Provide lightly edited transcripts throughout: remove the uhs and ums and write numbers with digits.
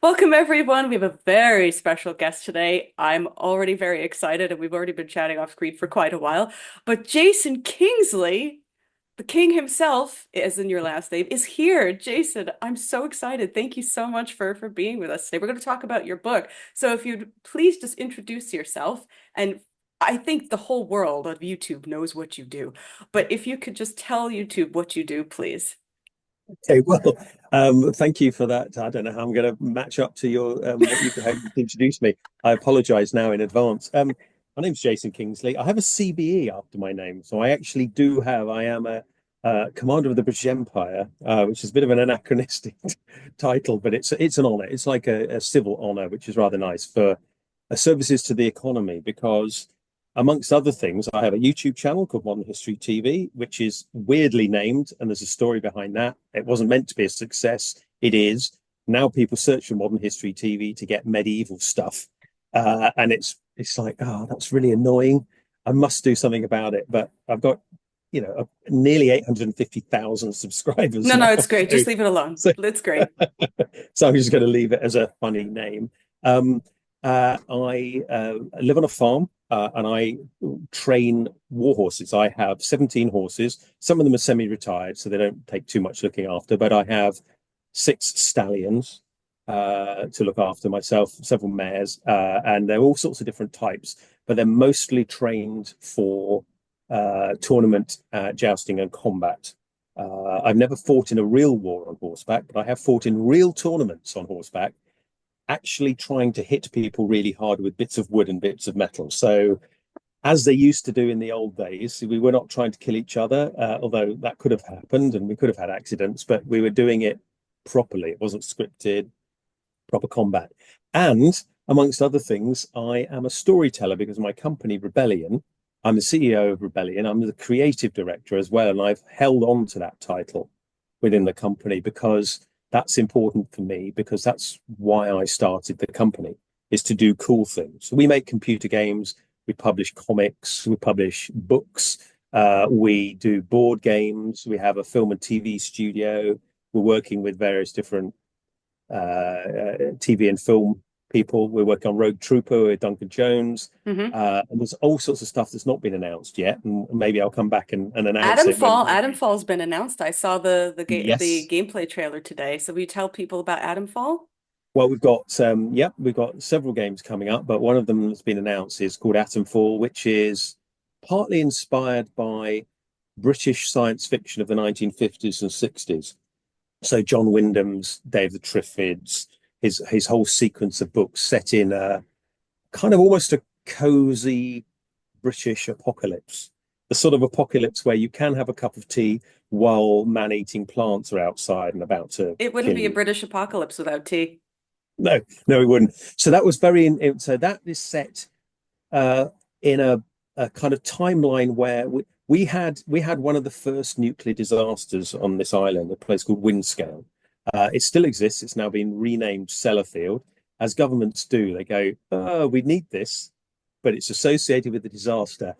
Welcome, everyone. We have a very special guest today. I'm already very excited, and we've already been chatting off screen for quite a while. But Jason Kingsley, the king himself, as in your last name, is here. Jason, I'm so excited. Thank you so much for being with us today. We're going to talk about your book. So if you'd please just introduce yourself, and I think the whole world of YouTube knows what you do. But if you could just tell YouTube what you do, please. Okay, well, thank you for that. I don't know how I'm going to match up to your how you introduced me. I apologize now in advance. My name's Jason Kingsley. I have a CBE after my name, so I actually do have. I am a commander of the British Empire, which is a bit of an anachronistic title, but it's an honor. It's like a civil honor, which is rather nice for services to the economy because amongst other things, I have a YouTube channel called Modern History TV, which is weirdly named, and there's a story behind that. It wasn't meant to be a success. It is. Now people search for Modern History TV to get medieval stuff. And it's like, oh, that's really annoying. I must do something about it. But I've got, nearly 850,000 subscribers No, no, now. it's great. Just leave it alone. So, It's great. so I'm just going to leave it as a funny name. Um, I live on a farm and I train war horses. I have 17 horses. Some of them are semi-retired, so they don't take too much looking after, but I have six stallions to look after myself, several mares, and they're all sorts of different types, but they're mostly trained for tournament, jousting, and combat. I've never fought in a real war on horseback, but I have fought in real tournaments on horseback, actually trying to hit people really hard with bits of wood and bits of metal. So, as they used to do in the old days, we were not trying to kill each other, although that could have happened and we could have had accidents, but we were doing it properly. It wasn't scripted, proper combat. And amongst other things, I am a storyteller because my company, Rebellion, I'm the CEO of Rebellion. I'm the creative director as well. And I've held on to that title within the company because that's important for me, because that's why I started the company, is to do cool things. So we make computer games, we publish comics, we publish books, we do board games, we have a film and TV studio. We're working with various different TV and film people. We're working on Rogue Trooper with Duncan Jones. Hmm. And there's all sorts of stuff that's not been announced yet. And maybe I'll come back and announce it when. Atomfall's been announced. I saw the Yes. gameplay trailer today. So will you tell people about Atomfall? Well, we've got several games coming up, but one of them that's been announced is called Atomfall, which is partly inspired by British science fiction of the 1950s and 60s. So John Wyndham's Day of the Triffids, his whole sequence of books set in a kind of almost a cozy British apocalypse. The sort of apocalypse where you can have a cup of tea while man-eating plants are outside and about to It wouldn't kill be a you. British apocalypse without tea. No, no, it wouldn't. So that was so that is set uh, in a kind of timeline where we had one of the first nuclear disasters on this island, a place called Windscale. It still exists. It's now been renamed Sellafield, as governments do. They go, "Oh, we need this, but it's associated with the disaster.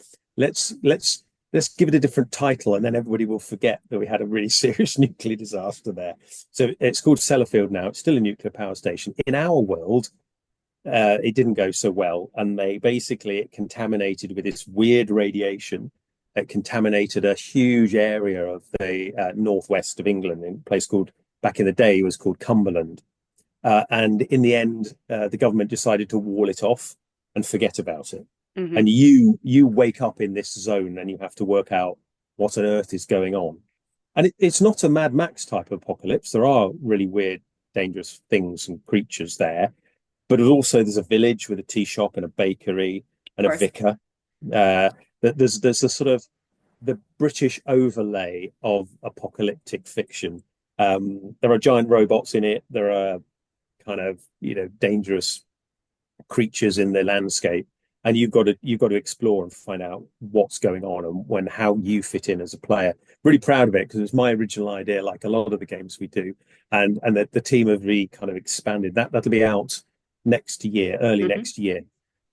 Let's give it a different title, and then everybody will forget that we had a really serious nuclear disaster there." So it's called Sellafield now. It's still a nuclear power station. In our world, it didn't go so well, and they basically it contaminated with this weird radiation. It contaminated a huge area of the northwest of England, in a place called back in the day it was called Cumberland. And in the end, the government decided to wall it off and forget about it. And Hmm. you wake up in this zone and you have to work out what on earth is going on. And it's not a Mad Max type of apocalypse. There are really weird, dangerous things and creatures there, but also there's a village with a tea shop and a bakery Of and a course. vicar. Uh, there's a sort of the British overlay of apocalyptic fiction. There are giant robots in it. There are kind of dangerous creatures in the landscape, and you've got to explore and find out what's going on and how you fit in as a player. Really proud of it because it was my original idea, like a lot of the games we do, and the team have really kind of expanded that. That'll be out next year, early Hmm. next year,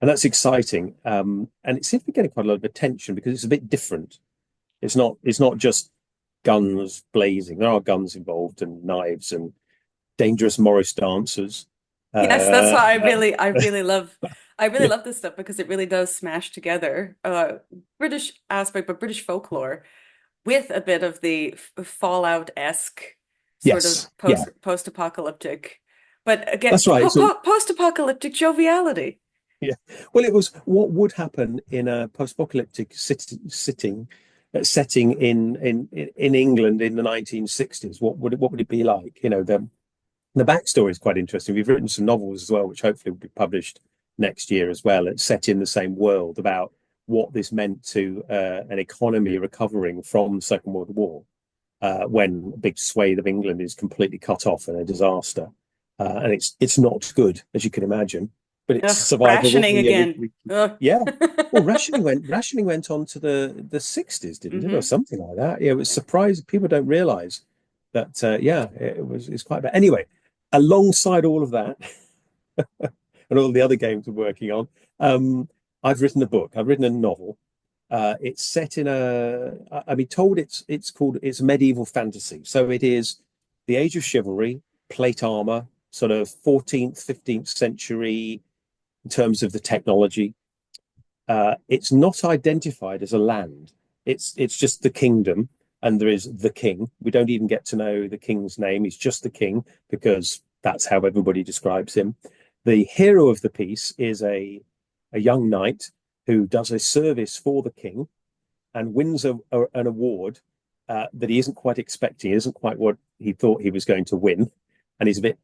and that's exciting. And it seems to be getting quite a lot of attention because it's a bit different. It's not just guns blazing. There are guns involved and knives and dangerous Morris dancers. Yes, that's Uh, why I really yeah, love this stuff because it really does smash together British aspect, but British folklore with a bit of the Fallout-esque sort of yes, yeah, post-apocalyptic, but again, that's right. So post-apocalyptic joviality. yeah, well, it was what would happen in a post-apocalyptic setting in England in the 1960s. What would it be like? The backstory is quite interesting. We've written some novels as well, which hopefully will be published next year as well. It's set in the same world about what this meant to an economy recovering from the Second World War, when a big swathe of England is completely cut off in a disaster, and it's not good as you can imagine, but it's Ugh, survivable. rationing again. Ugh. Yeah. Well, rationing went on to the 60s, didn't it, or hmm something like that? Yeah, it was surprising. People don't realise that. Yeah, it's quite bad. Anyway, alongside all of that and all the other games we're working on, um, I've written a book. I've written a novel. It's set in I've been told it's medieval fantasy. So it is the age of chivalry, plate armor, sort of 14th, 15th century in terms of the technology. It's not identified as a land. It's just the kingdom, and there is the king. We don't even get to know the king's name. He's just the king because that's how everybody describes him. The hero of the piece is a young knight who does a service for the king and wins an award that he isn't quite expecting. It isn't quite what he thought he was going to win, and he's a bit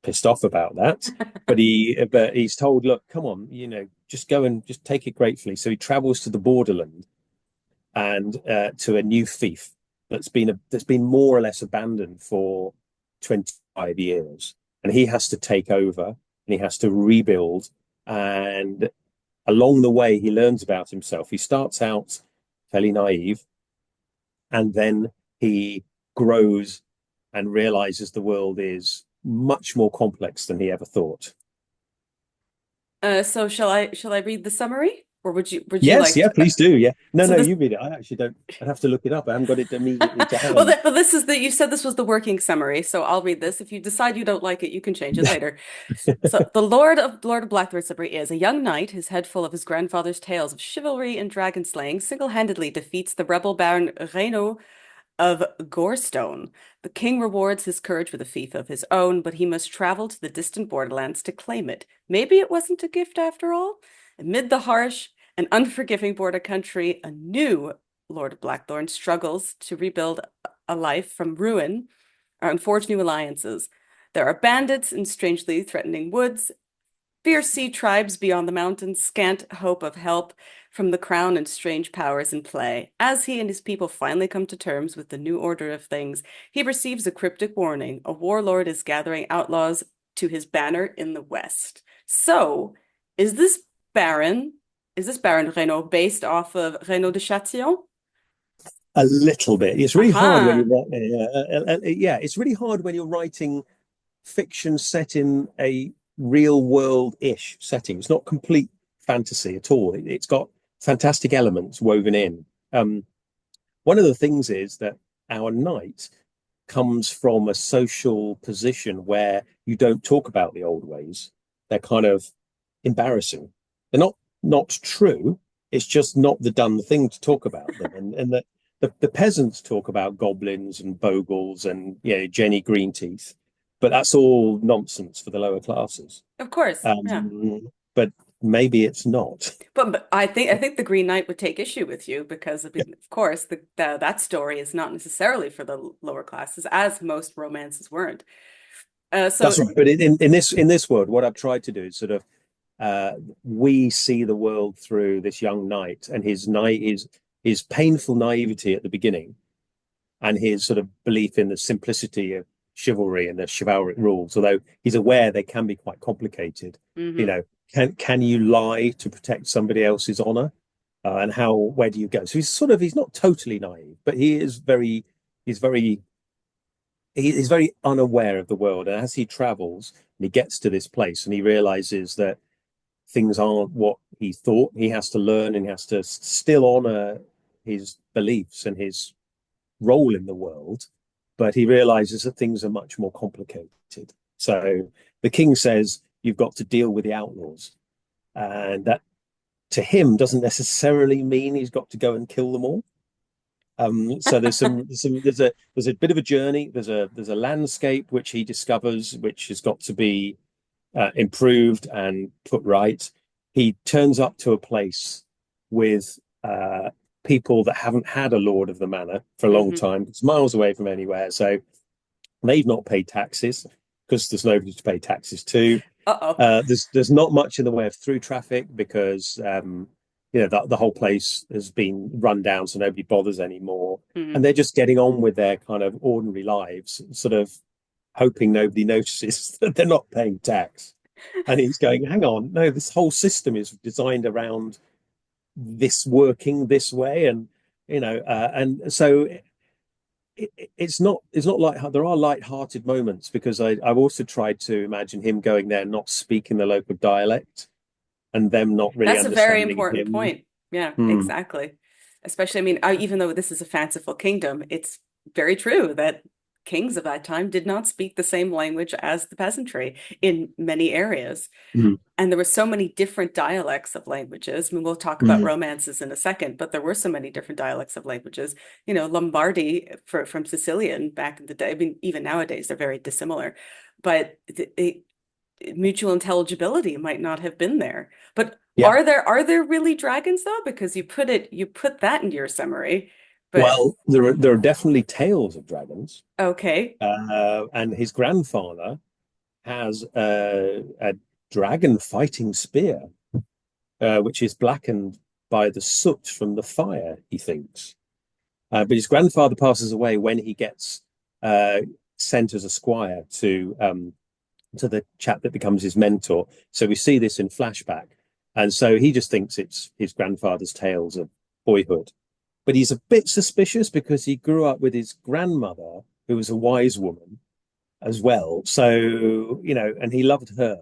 pissed off about that. But he's told, look, come on, just go and just take it gratefully. So he travels to the borderland and to a new fief that's been more or less abandoned for 25 years, and he has to take over and he has to rebuild. And along the way, he learns about himself. He starts out fairly naive, and then he grows and realizes the world is much more complex than he ever thought. So shall I read the summary, or would you Yes, like yeah, to, please do. Yeah. No, so no, this you read it. I actually don't. I'd have to look it up. I haven't got it immediately to well, hand. this is the you said this was the working summary, so I'll read this. If you decide you don't like it, you can change it later. So, the Lord of Blackthorne summary is a young knight, his head full of his grandfather's tales of chivalry and dragon slaying, single-handedly defeats the rebel Baron Reno of Gorestone. The king rewards his courage with a fief of his own, but he must travel to the distant borderlands to claim it. Maybe it wasn't a gift after all? Amid the harsh and unforgiving border country, a new Lord of Blackthorne struggles to rebuild a life from ruin and forge new alliances. There are bandits in strangely threatening woods, fierce sea tribes beyond the mountains, scant hope of help from the crown and strange powers in play. As he and his people finally come to terms with the new order of things, he receives a cryptic warning. A warlord is gathering outlaws to his banner in the west. So, is this Baron, is this Baron Renaud based off of Renaud de Châtillon? A little bit. It's really hard when Aha. you're yeah, it's really hard when you're writing fiction set in a real world-ish setting. It's not complete fantasy at all. It's got fantastic elements woven in. One of the things is that our knight comes from a social position where you don't talk about the old ways. They're kind of embarrassing. They're not true. It's just not the done thing to talk about them. And the peasants talk about goblins and bogles and Jenny Greenteeth, but that's all nonsense for the lower classes. Of course. Yeah. But maybe it's not. But I think the Green Knight would take issue with you because I mean, of course that story is not necessarily for the lower classes, as most romances weren't. So That's right. But in this world, what I've tried to do is sort of uh, we see the world through this young knight and his painful naivety at the beginning and his sort of belief in the simplicity of chivalry and the chivalric rules. Although he's aware they can be quite complicated. You mhm. know, can you lie to protect somebody else's honor? And where do you go? So he's not totally naive, but he's very he's very unaware of the world. And as he travels and he gets to this place and he realizes that things aren't what he thought, he has to learn and he has to still honor his beliefs and his role in the world, but he realizes that things are much more complicated. So the king says, you've got to deal with the outlaws, and that to him doesn't necessarily mean he's got to go and kill them all. So there's a bit of a journey. There's a landscape which he discovers, which has got to be improved and put right. He turns up to a place with people that haven't had a lord of the manor for a long Hmm. time. It's miles away from anywhere, so they've not paid taxes because there's nobody to pay taxes to. Uh-oh. There's not much in the way of through traffic because the whole place has been run down, so nobody bothers anymore, Hmm. and they're just getting on with their kind of ordinary lives, sort of hoping nobody notices that they're not paying tax. And he's going, hang on, no, this whole system is designed around this working this way, and so it's not like there are light-hearted moments because I've also tried to imagine him going there not speaking the local dialect and them not really That's a very understanding important him. point. Yeah, Hmm. exactly. Especially, I mean, even though this is a fanciful kingdom, it's very true that kings of that time did not speak the same language as the peasantry in many areas. Hmm. And there were so many different dialects of languages. I mean, we'll talk about Hmm. romances in a second, but there were so many different dialects of languages. Lombardy from Sicilian back in the day. I mean, even nowadays they're very dissimilar, but mutual intelligibility might not have been there. But Yeah. are there really dragons though? Because you put that into your summary, but Well, there are definitely tales of dragons, okay. and his grandfather has a dragon fighting spear, which is blackened by the soot from the fire, he thinks. But his grandfather passes away when he gets uh, sent as a squire to the chap that becomes his mentor. So we see this in flashback, and so he just thinks it's his grandfather's tales of boyhood. But he's a bit suspicious because he grew up with his grandmother, who was a wise woman as well. So and he loved her,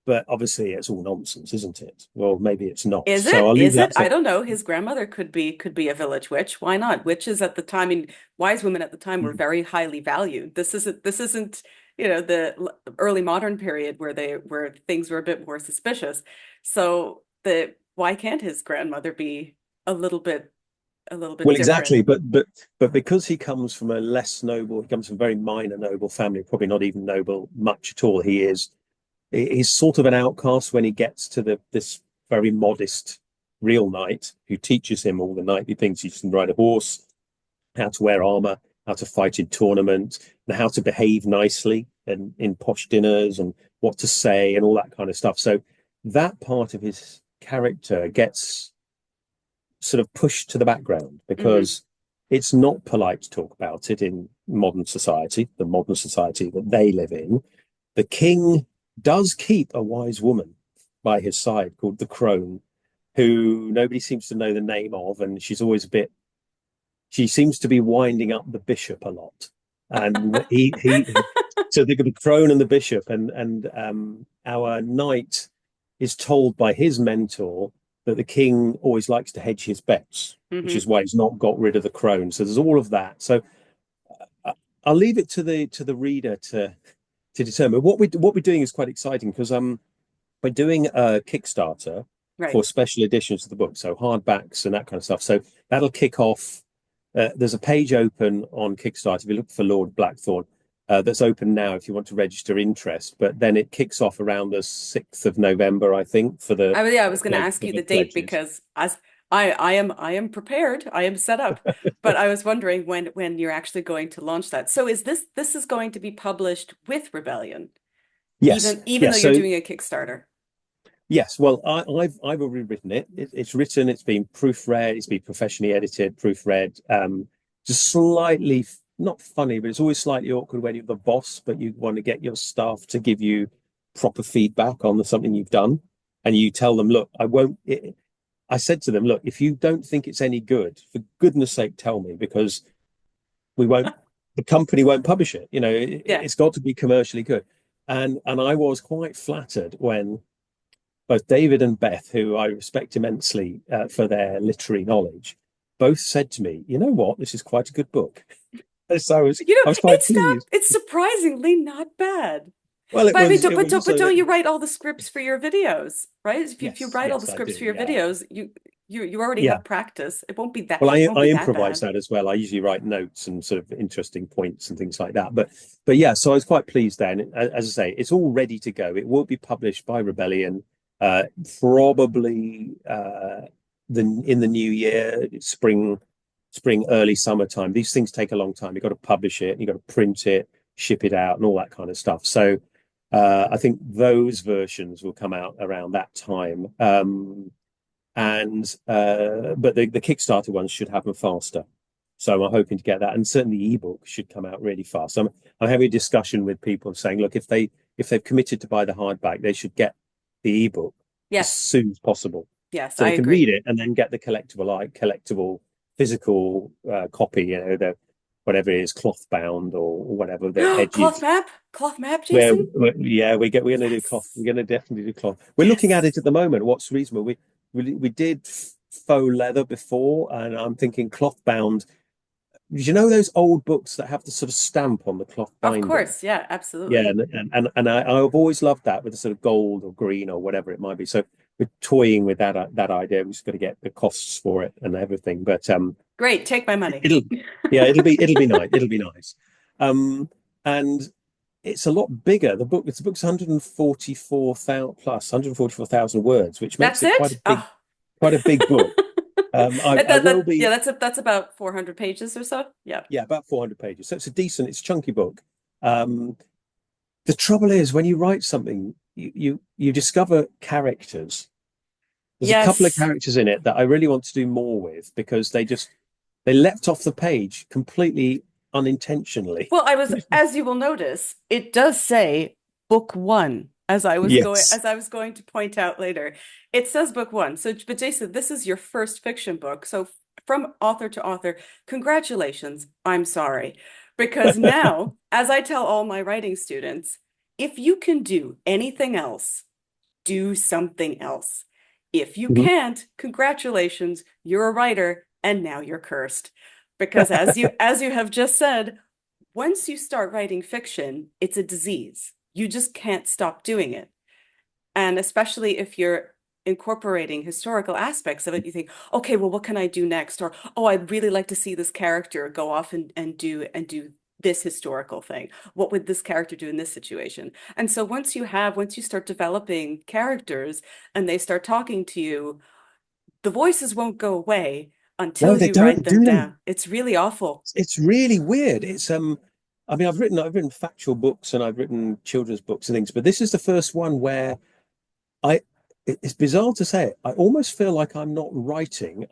but obviously it's all nonsense, isn't it? Well, maybe it's not. Is So it? I'll leave Is it? that I to. don't know. His grandmother could be a village witch. Why not? Witches at the time, I mean, wise women at the time were very highly valued. This isn't, the early modern period where things were a bit more suspicious. So the why can't his grandmother be a little bit a little bit Well, different? exactly, but because he comes from a less noble, he comes from a very minor noble family, probably not even noble much at all. He's sort of an outcast when he gets to this very modest real knight who teaches him all the knightly things. He can ride a horse, how to wear armor, how to fight in tournament, and how to behave nicely and in posh dinners and what to say and all that kind of stuff. So that part of his character gets sort of pushed to the background Hmm. because it's not polite to talk about it in modern society, the modern society that they live in. The king does keep a wise woman by his side called the crone, who nobody seems to know the name of, and she's always a bit. She seems to be winding up the bishop a lot, and so the crone and the bishop, and our knight is told by his mentor that the king always likes to hedge his bets, which is Hmm. why he's not got rid of the crone. So there's all of that. So uh, I'll leave it to the reader to determine. What we're doing is quite exciting because we're doing a Kickstarter Right. for special editions of the book, so hardbacks and that kind of stuff. So that'll kick off. There's a page open on Kickstarter if you look for Lord Blackthorne. That's open now if you want to register interest, but then it kicks off around the 6th of November, I think, for the I was going to ask for you the the date pledges. because as I am prepared. I am set up. But I was wondering when you're actually going to launch that. So this is going to be published with Rebellion, Yes, even though yes. you're So doing a Kickstarter. yes, well, I've already written it. It's written. It's been proofread. It's been professionally edited, proofread. Just slightly not funny, but it's always slightly awkward when you're the boss, but you want to get your staff to give you proper feedback on something you've done, and you tell them, "Look, I won't." I said to them, "Look, if you don't think it's any good, for goodness' sake, tell me because we won't. The company won't publish it. Yeah. It's got to be commercially good." And I was quite flattered when both David and Beth, who I respect immensely for their literary knowledge, both said to me, "You know what? This is quite a good book." So I was quite It's pleased. surprisingly not bad. Well, But I mean, it was but also don't you write all the scripts for your videos, right? If you yes, write all the yes, I do. scripts for your Yeah, videos, you already yeah. have practice. Well, It won't I be that improvise bad. that as well. I usually write notes and sort of interesting points and things like that. But yeah, so I was quite pleased then. As I say, it's all ready to go. It will be published by Rebellion, uh, probably in the new year, spring, early summertime. These things take a long time. You've got to publish it, you've got to print it, ship it out, and all that kind of stuff. So I think those versions will come out around that time. And but the Kickstarter ones should happen faster. So I'm hoping to get that, and certainly the ebook should come out really fast. I'm having a discussion with people saying, look, if they've committed to buy the hardback, they should get the ebook as Yes, soon as possible, yes, so I they can read agree. it and then get the collectible physical copy. You know, the whatever it is, cloth bound or whatever the edges. Cloth map, Where Jason. yeah, we're going to do cloth. Yes, We're going to definitely do cloth. We're looking at yes. it at the moment. What's reasonable? We did faux leather before, and I'm thinking cloth bound. You know those old books that have the sort of stamp on the cloth Of binding? course, yeah, Yeah, absolutely. I've always loved that with the sort of gold or green or whatever it might be. So we're toying with that idea. We've just got to get the costs for it and everything. But Great, take my money. it'll yeah, it'll be nice. It'll be nice. And it's a lot bigger. The book's 144,000 plus 144,000 words, which makes That's it it? Oh. quite a big book. I will Yeah, be that's about 400 pages or so. Yeah. yeah, about 400 pages. So it's a chunky book. Um, the trouble is when you write something, you discover characters. There's a couple of Yes. characters in it that I really want to do more with because they leapt off the page completely unintentionally. Well, as you will notice, it does say book one, Yes. as I was going to point out later. It says book one. So, but Jason, this is your first fiction book. So, from author to author, congratulations. I'm sorry. Because now, as I tell all my writing students, if you can do anything else, do something else. If you Mhm. can't, congratulations, you're a writer and now you're cursed. Because as you have just said, once you start writing fiction, it's a disease. You just can't stop doing it. And especially if you're incorporating historical aspects of it, you think, okay, well, what can I do next? Or, oh, I'd really like to see this character go off and do this historical thing. What would this character do in this situation? And so once you start developing characters and they start talking to you, the voices won't go away No, until they you write don't, them do they? down. It's really awful. It's really weird. I mean, I've written factual books and I've written children's books and things, but this is the first one where I it's bizarre to say it. I almost feel like I'm not writing.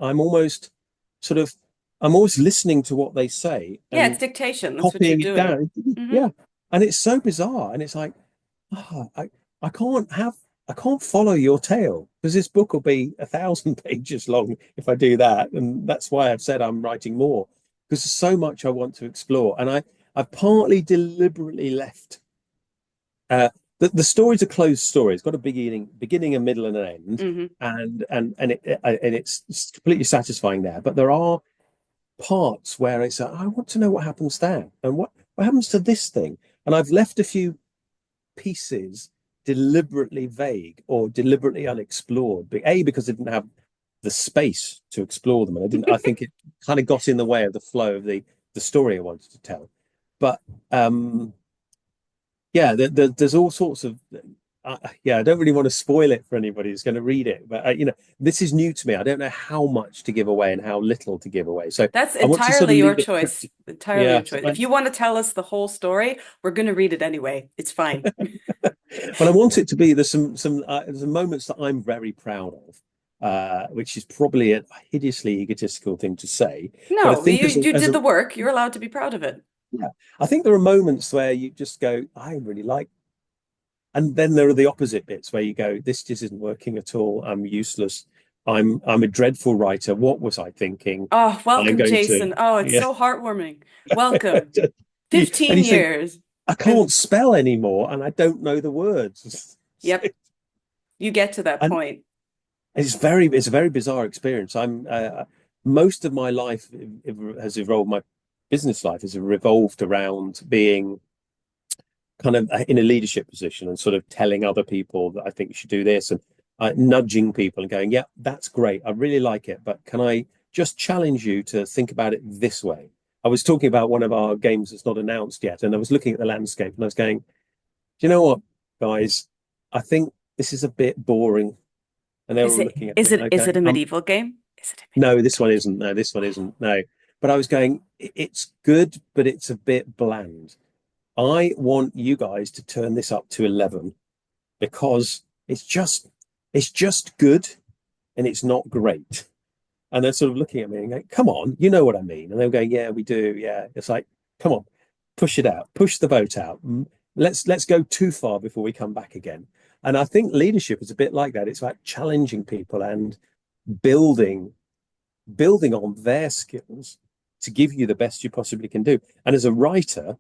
Sort of I'm always listening to what they say Yeah, it's and dictation. That's what you're copying it doing. down. Hmm. Yeah. And it's so bizarre. And it's like, oh, I can't I can't follow your tale because this book will be 1,000 pages long if I do that. And that's why I've said I'm writing more because there's so much I want to explore. And I've partly deliberately left uh, the story's a closed story. It's got a beginning, a middle, and an end, Hmm. and it's completely satisfying there. But there are parts where I want to know what happens there and what happens to this thing. And I've left a few pieces deliberately vague or deliberately unexplored. Because I didn't have the space to explore them, and I think it kind of got in the way of the flow of the story I wanted to tell. But um, yeah, there's all sorts of yeah. I don't really want to spoil it for anybody who's going to read it, but this is new to me. I don't know how much to give away and how little to give away. So That's I want to sort entirely of your leave it choice. cryptic. Entirely your Yeah, choice. If you want to tell us the whole story, we're going to read it anyway. It's fine. but I want it to be there's some moments that I'm very proud of, which is probably a hideously egotistical thing to say, but I No, think you as did a the work. You're allowed to be proud of it. yeah, I think there are moments where you just go, I really like. And then there are the opposite bits where you go, this just isn't working at all. I'm useless. I'm a dreadful writer. What was I thinking? Oh, I'm welcome, going to Jason. Oh, it's yeah. so heartwarming. Welcome. And 15 you think, years. I can't And spell anymore and I don't know the words. yep, you get to that And point. it's a very bizarre experience. Most of my life has evolved, my business life has revolved around being kind of in a leadership position and sort of telling other people that I think you should do this and nudging people and going, yeah, that's great. I really like it. But can I just challenge you to think about it this way? I was talking about one of our games that's not announced yet, and I was looking at the landscape and I was going, do you know what, guys? I think this is a bit boring. And they were Is all it looking at is me it and is it going, a medieval game? Is it a no, this one isn't. No, this one isn't. No. But I was going, it's good, but it's a bit bland. I want you guys to turn this up to 11 because it's just good and it's not great. And they're sort of looking at me and going, come on, you know what I mean. And they're going, yeah, we do. Yeah. It's like, come on, push it out, push the boat out. Let's go too far before we come back again. And I think leadership is a bit like that. It's about challenging people and building building on their skills to give you the best you possibly can do. And as a writer,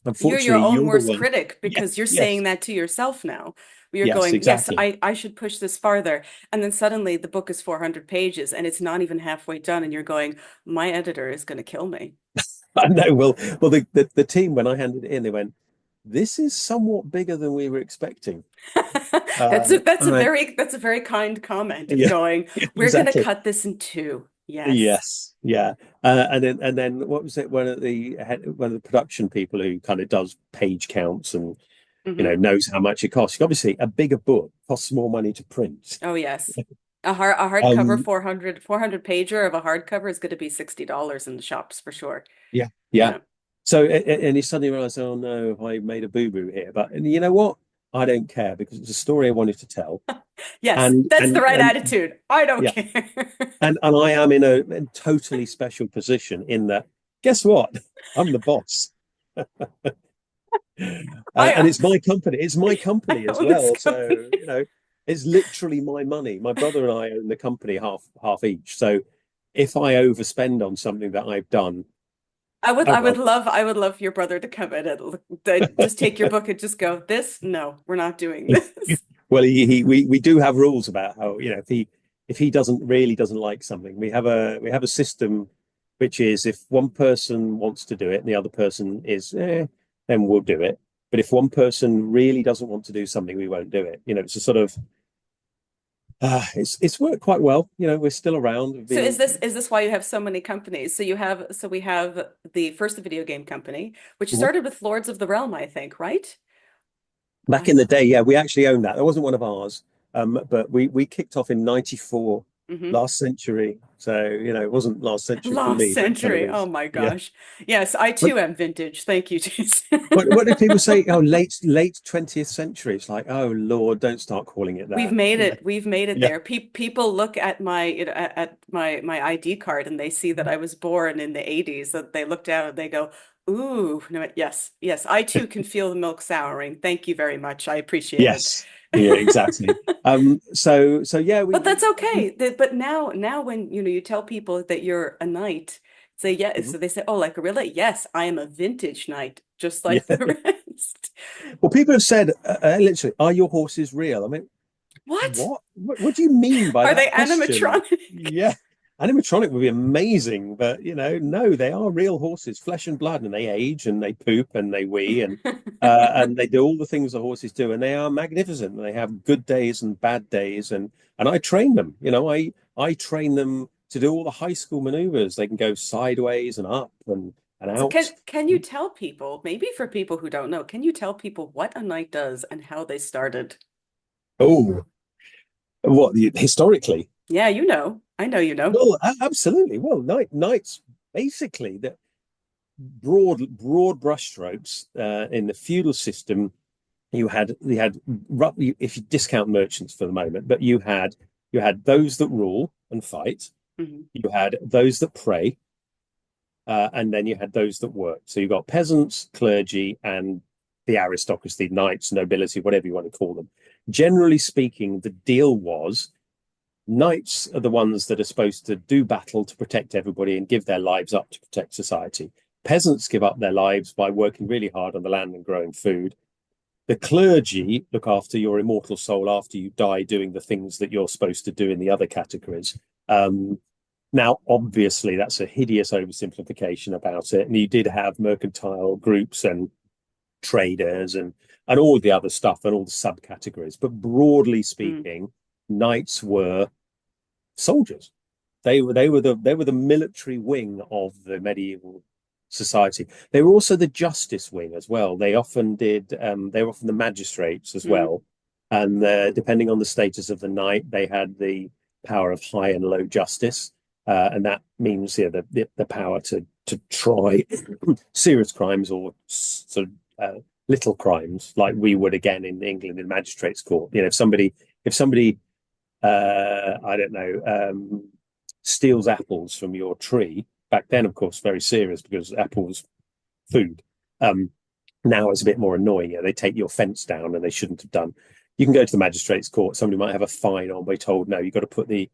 You're your unfortunately, own you're the worst one. critic Yeah, because you're saying yes, that to yourself now. You're yes, going, yes, exactly. I should push this farther. And then suddenly the book is 400 pages and it's not even halfway done. And you're going, my editor is going to kill me. I know. Well, the team when I handed it in, they went, "This is somewhat bigger than we were expecting." That's I a went, very kind comment of "Yeah, going, we're going to exactly. cut this in two. Yes. Yes, yeah." And then what was it? One of the production people who kind of does page counts and Hmm. knows how much it costs. Obviously, a bigger book costs more money to print. Oh, yes. A hardcover Um, 400 pager of a hardcover is going to be $60 in the shops for sure. Yeah, yeah. Yeah. So, and he suddenly realized, oh no, I made a boo-boo here. But and you know what? I don't care because it's a story I wanted to tell. Yes, And that's the and right and attitude. I don't yeah, care. and I am in a totally special position in that. Guess what? I'm the boss, and I it's my company. It's my I company as own this well. company. So it's literally my money. My brother and I own the company half each. So if I overspend on something that I've done, oh well. I would love your brother to come in and just take your book and just go, this? No, we're not doing this. Well, we do have rules about how if he doesn't like something, we have a system which is if one person wants to do it and the other person is then we'll do it. But if one person really doesn't want to do something, we won't do it. It's a sort of it's worked quite well. We're still around. We've So been is this why you have so many companies? So we have the first video game company, which Mhm. started with Lords of the Realm, I think, right? Back I in the day. Yeah, we actually owned that. That wasn't one of ours, but we kicked off in '94, hmm last century. So it wasn't last century for Lost me, but it kind of Century. Oh is. my Yeah. gosh. Yes, I But too am vintage. Thank you, Jason. what did people say? Oh, late 20th century. It's like, oh Lord, don't start calling it We've that. made it. We've made it Yeah. there. People look at my ID card and they see that I was born in the 80s. That they look down and they go, "Ooh, no, yes, yes, I too can feel the milk souring. Thank you very much. I appreciate it." Yes. Yeah, exactly. So yeah, But that's okay. But now when you tell people that you're a knight, say yeah, Mhm. so they say, "Oh, like Gorilla?" Yes, I am a vintage knight, just Yeah. like the rest. Well, people have said literally, are your horses real? I mean, What? what do you mean by Are that they question? animatronic? Yeah. Animatronic would be amazing, but no, they are real horses, flesh and blood, and they age and they poop and they wee and they do all the things the horses do, and they are magnificent. They have good days and bad days, and I train them. I train them to do all the high school maneuvers. They can go sideways and up and So out. can you tell people, maybe for people who don't know, can you tell people what a knight does and how they started? Oh, what historically? Yeah, you know. I know you know. Well, absolutely. Well, knights basically the broad brushstrokes in the feudal system. You had roughly, if you discount merchants for the moment, but you had those that rule and fight. Mhm. You had those that pray, and then you had those that worked. So you got peasants, clergy, and the aristocracy, knights, nobility, whatever you want to call them. Generally speaking, the deal was knights are the ones that are supposed to do battle to protect everybody and give their lives up to protect society. Peasants give up their lives by working really hard on the land and growing food. The clergy look after your immortal soul after you die, doing the things that you're supposed to do in the other categories. Um, Now, obviously, that's a hideous oversimplification about it. And you did have mercantile groups and traders and all the other stuff and all the subcategories. But broadly Mm. speaking, knights were soldiers. They were the military wing of the medieval society. They were also the justice wing as well. They were often the magistrates as Mm. well, and depending on the status of the knight, they had the power of high and low justice, and that means the power to try serious crimes or sort of little crimes, like we would again in England in magistrates' court. You know, if somebody I don't know, steals apples from your tree. Back then, of course, very serious because apples food. Um, Now it's a bit more annoying. You know, they take your fence down and they shouldn't have done. You can go to the magistrate's court. Somebody might have a fine on, be told, no, you've got to put the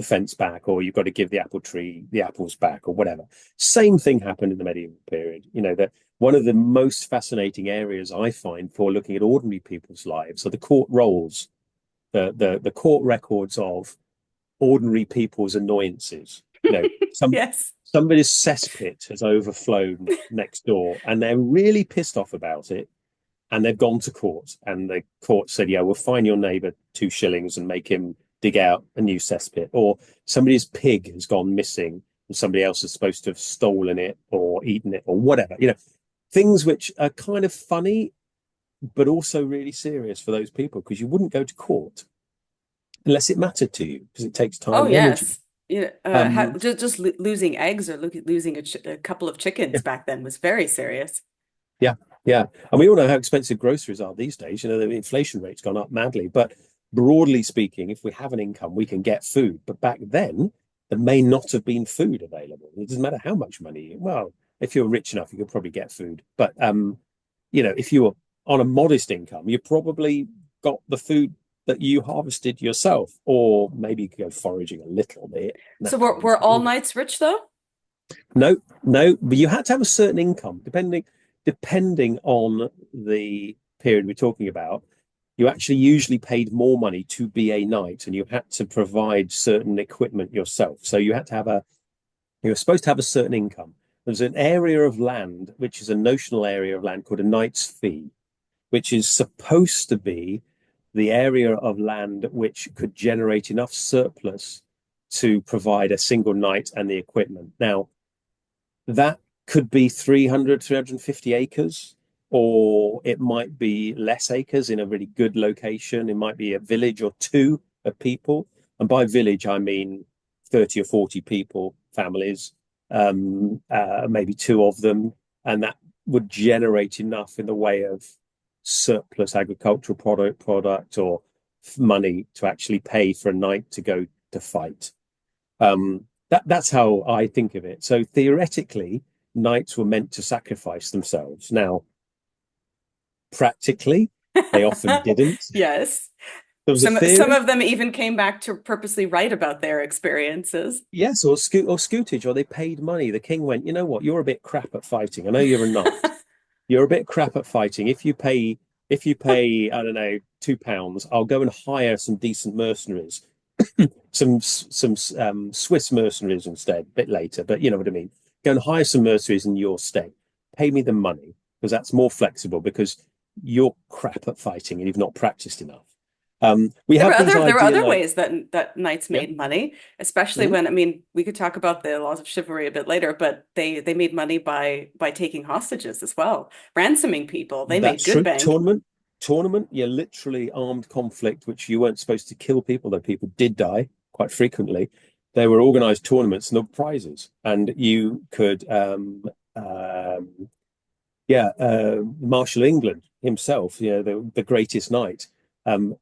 fence back, or you've got to give the apple tree the apples back, or whatever. Same thing happened in the medieval period. You know, that one of the most fascinating areas I find for looking at ordinary people's lives are the court rolls, the court records of ordinary people's annoyances. You know, Yes. somebody's cesspit has overflown next door, and they're really pissed off about it, and they've gone to court, and the court said, "Yeah, we'll fine your neighbour 2 shillings and make him dig out a new cesspit." Or somebody's pig has gone missing, and somebody else is supposed to have stolen it or eaten it or whatever. You know, things which are kind of funny, but also really serious for those people because you wouldn't go to court unless it mattered to you because it takes Oh time and energy. yes. Yeah. Um, Losing eggs or losing a couple of chickens yeah, back then was very serious. yeah, yeah. And we all know how expensive groceries are these days. You know, the inflation rate's gone up madly. But broadly speaking, if we have an income, we can get food. But back then, there may not have been food available. It doesn't matter how much money. Well, if you're rich enough, you could probably get food. But you know, if you were on a modest income, you probably got the food that you harvested yourself, or maybe you could go foraging a little bit. So That were counts. all knights rich though? No, no, but you had to have a certain income, depending on the period we're talking about. You actually usually paid more money to be a knight, and you had to provide certain equipment yourself. So you were supposed to have a certain income. There's an area of land, which is a notional area of land called a knight's fee, which is supposed to be the area of land which could generate enough surplus to provide a single knight and the equipment. Now, that could be 350 acres, or it might be less acres in a really good location. It might be a village or two of people. And by village, I mean 30 or 40 people, families, maybe two of them. And that would generate enough in the way of surplus agricultural product or money to actually pay for a knight to go to fight. That's how I think of it. So theoretically, knights were meant to sacrifice themselves. Now, practically, they often didn't. Yes. There was a Some theory, of them even came back to purposely write about their experiences. yes, or scootage, or they paid money. The king went, you know what, you're a bit crap at fighting. I know you're a knight. You're a bit crap at fighting. If you pay, I don't know, £2, I'll go and hire some decent mercenaries, some Swiss mercenaries instead, a bit later, but you know what I mean. Go and hire some mercenaries in your stead. Pay me the money because that's more flexible because you're crap at fighting and you've not practiced enough. We have these There were idea other like, ways that knights yeah, made money, especially mhm, when, I mean, we could talk about the laws of chivalry a bit later, but they made money by taking hostages as well, ransoming people. They made that's good true. bank. Tournament, yeah, literally armed conflict, which you weren't supposed to kill people, though people did die quite frequently. There were organized tournaments and there were prizes, and you could, yeah, Marshal England himself, you know, the greatest knight,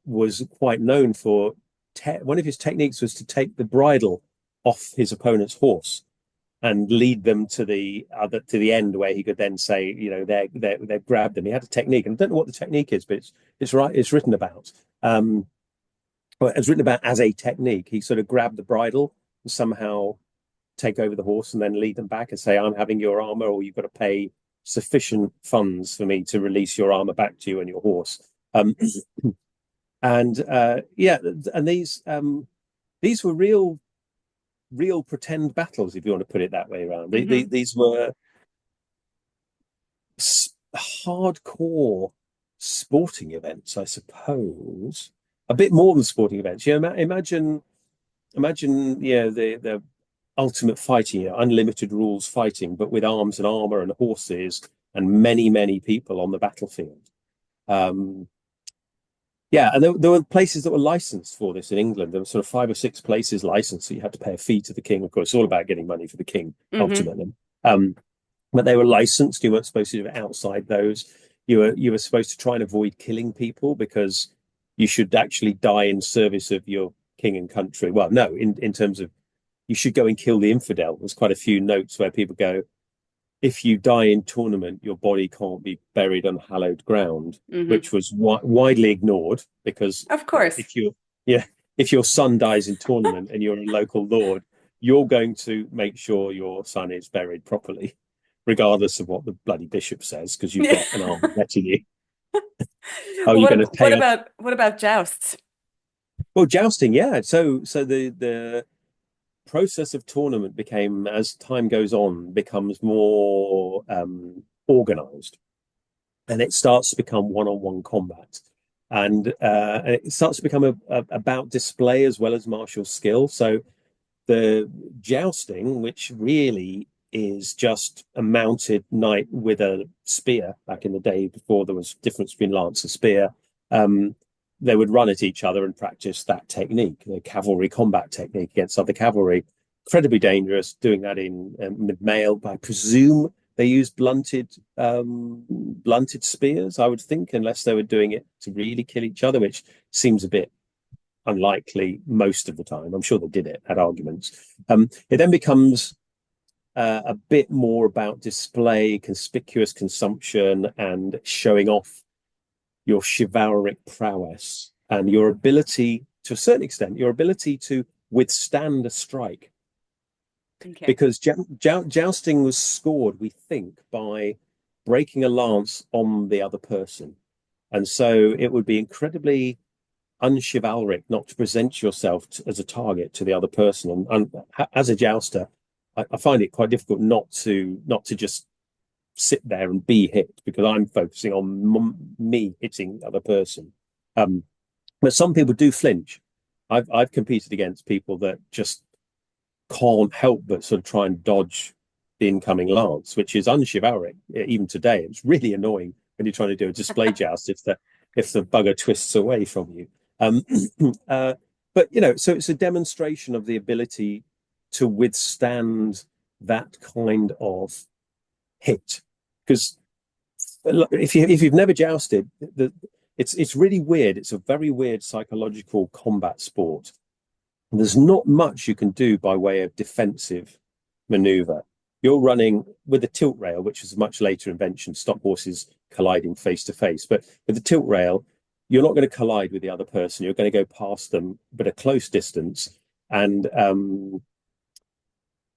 was quite known for one of his techniques was to take the bridle off his opponent's horse and lead them to the end where he could then say, you know, they've grabbed them. He had a technique, and I don't know what the technique is, but it's right. It's written about. Well, it's written about as a technique. He sort of grabbed the bridle and somehow take over the horse and then lead them back and say, "I'm having your armor, or you've got to pay sufficient funds for me to release your armor back to you and your horse." And yeah, and these were real pretend battles, if you want to put it that way around. Hmm. These were hardcore sporting events, I suppose. A bit more than sporting events. Imagine, the ultimate fighting, unlimited rules fighting, but with arms and armor and horses and many, many people on the battlefield. Um, yeah, and there were places that were licensed for this in England. There were sort of 5 or 6 places licensed, so you had to pay a fee to the king. Of course, it's all about getting money for the king Hmm. ultimately. Um, but they were licensed. You weren't supposed to do it outside those. You were supposed to try and avoid killing people because you should actually die in service of your king and country. Well, no, in terms of you should go and kill the infidel. There's quite a few notes where people go, if you die in tournament, your body can't be buried on hallowed ground, Hmm. which was widely ignored because Of course. yeah, if your son dies in tournament and you're a local lord, you're going to make sure your son is buried properly, regardless of what the bloody bishop says, because you've got an army letting you. Oh, Well, you're going to pay a what about jousts? well jousting, yeah. So the process of tournament became, as time goes on, becomes more organized, and it starts to become one-on-one combat, and it starts to become about display as well as martial skill. So the jousting, which really is just a mounted knight with a spear back in the day before there was difference between lance and spear, um, they would run at each other and practice that technique, the cavalry combat technique against other cavalry. Incredibly dangerous, doing that in mid-mail. I presume they used blunted spears, I would think, unless they were doing it to really kill each other, which seems a bit unlikely most of the time. I'm sure they did it, had arguments. It then becomes a bit more about display, conspicuous consumption, and showing off your chivalric prowess and your ability, to a certain extent, your ability to withstand a strike. Okay. Because jousting was scored, we think, by breaking a lance on the other person. And so it would be incredibly unchivalric not to present yourself as a target to the other person. And as a jouster, I find it quite difficult not to just sit there and be hit because I'm focusing on me hitting the other person. Um, but some people do flinch. I've competed against people that just can't help but sort of try and dodge the incoming lance, which is unchivalric even today. It's really annoying when you're trying to do a display joust if the bugger twists away from you. Um, uh, but so it's a demonstration of the ability to withstand that kind of hit. Because if you've never jousted, it's really weird. It's a very weird psychological combat sport. There's not much you can do by way of defensive maneuver. You're running with a tilt rail, which is a much later invention, stop horses colliding face to face. But with the tilt rail, you're not going to collide with the other person. You're going to go past them, but a close distance. And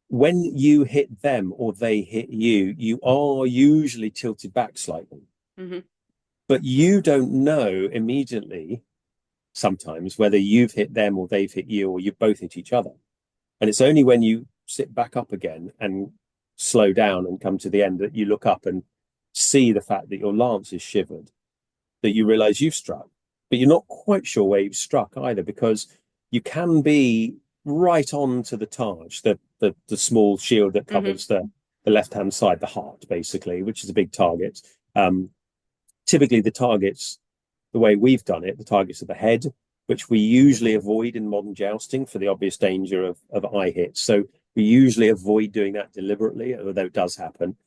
when you hit them or they hit you, you are usually tilted back slightly. Hmm. But you don't know immediately sometimes whether you've hit them or they've hit you or you've both hit each other. And it's only when you sit back up again and slow down and come to the end that you look up and see the fact that your lance is shivered, that you realize you've struck. But you're not quite sure where you've struck either, because you can be right on to the targe, the small shield that Hmm. covers the left hand side, the heart, basically, which is a big target. Typically, the targets, the way we've done it, the targets are the head, which we usually avoid in modern jousting for the obvious danger of eye hits. So we usually avoid doing that deliberately, although it does happen.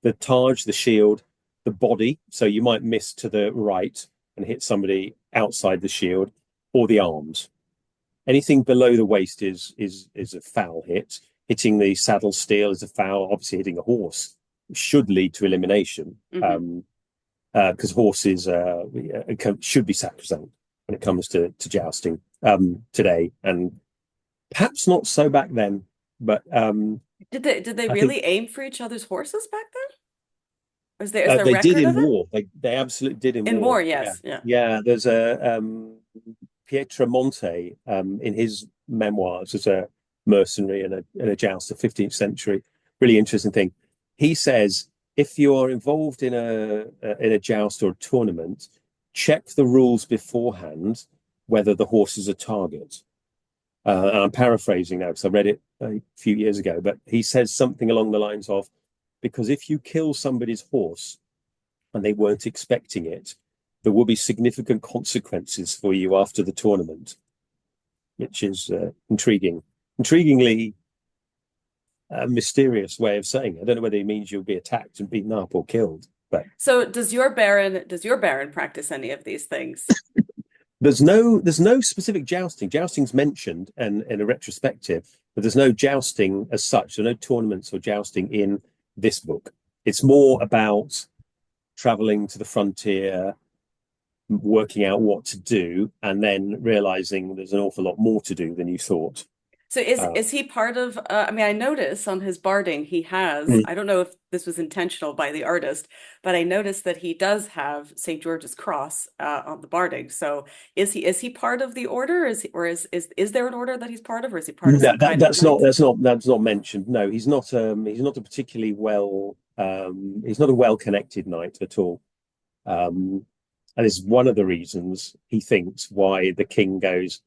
The targe, the shield, the body. So you might miss to the right and hit somebody outside the shield, or the arms. Anything below the waist is a foul hit. Hitting the saddle steel is a foul. Obviously, hitting a horse should lead to elimination. Hmm. Because horses should be sacrosanct when it comes to jousting today, and perhaps not so back then. But Did they I think really aim for each other's horses back then? Is there they did record in of it? war. They absolutely did in In war, war. Yeah, yes. Yeah. yeah. There's a Pietramonte in his memoirs as a mercenary and a jouster, 15th century. Really interesting thing. He says if you're involved in a joust or a tournament, check the rules beforehand whether the horse is a target. And I'm paraphrasing now because I read it a few years ago, but he says something along the lines of, because if you kill somebody's horse and they weren't expecting it, there will be significant consequences for you after the tournament, which is intriguing. Intriguingly mysterious way of saying it. I don't know whether he means you'll be attacked and beaten up or killed, but So does your Baron practice any of these things? there's no specific jousting. Jousting's mentioned and in a retrospective, but there's no jousting as such. There are no tournaments or jousting in this book. It's more about traveling to the frontier, working out what to do, and then realizing there's an awful lot more to do than you thought. So Uh, is he part of I mean I notice on his barding he has, mm, I don't know if this was intentional by the artist, but I noticed that he does have St. George's cross on the barding. So is he part of the order? Is there an order that he's part of, or is he part of no, some kind of knight? that's not mentioned. No, he's not a particularly he's not a well connected knight at all. Um, and it's one of the reasons he thinks why the king goes,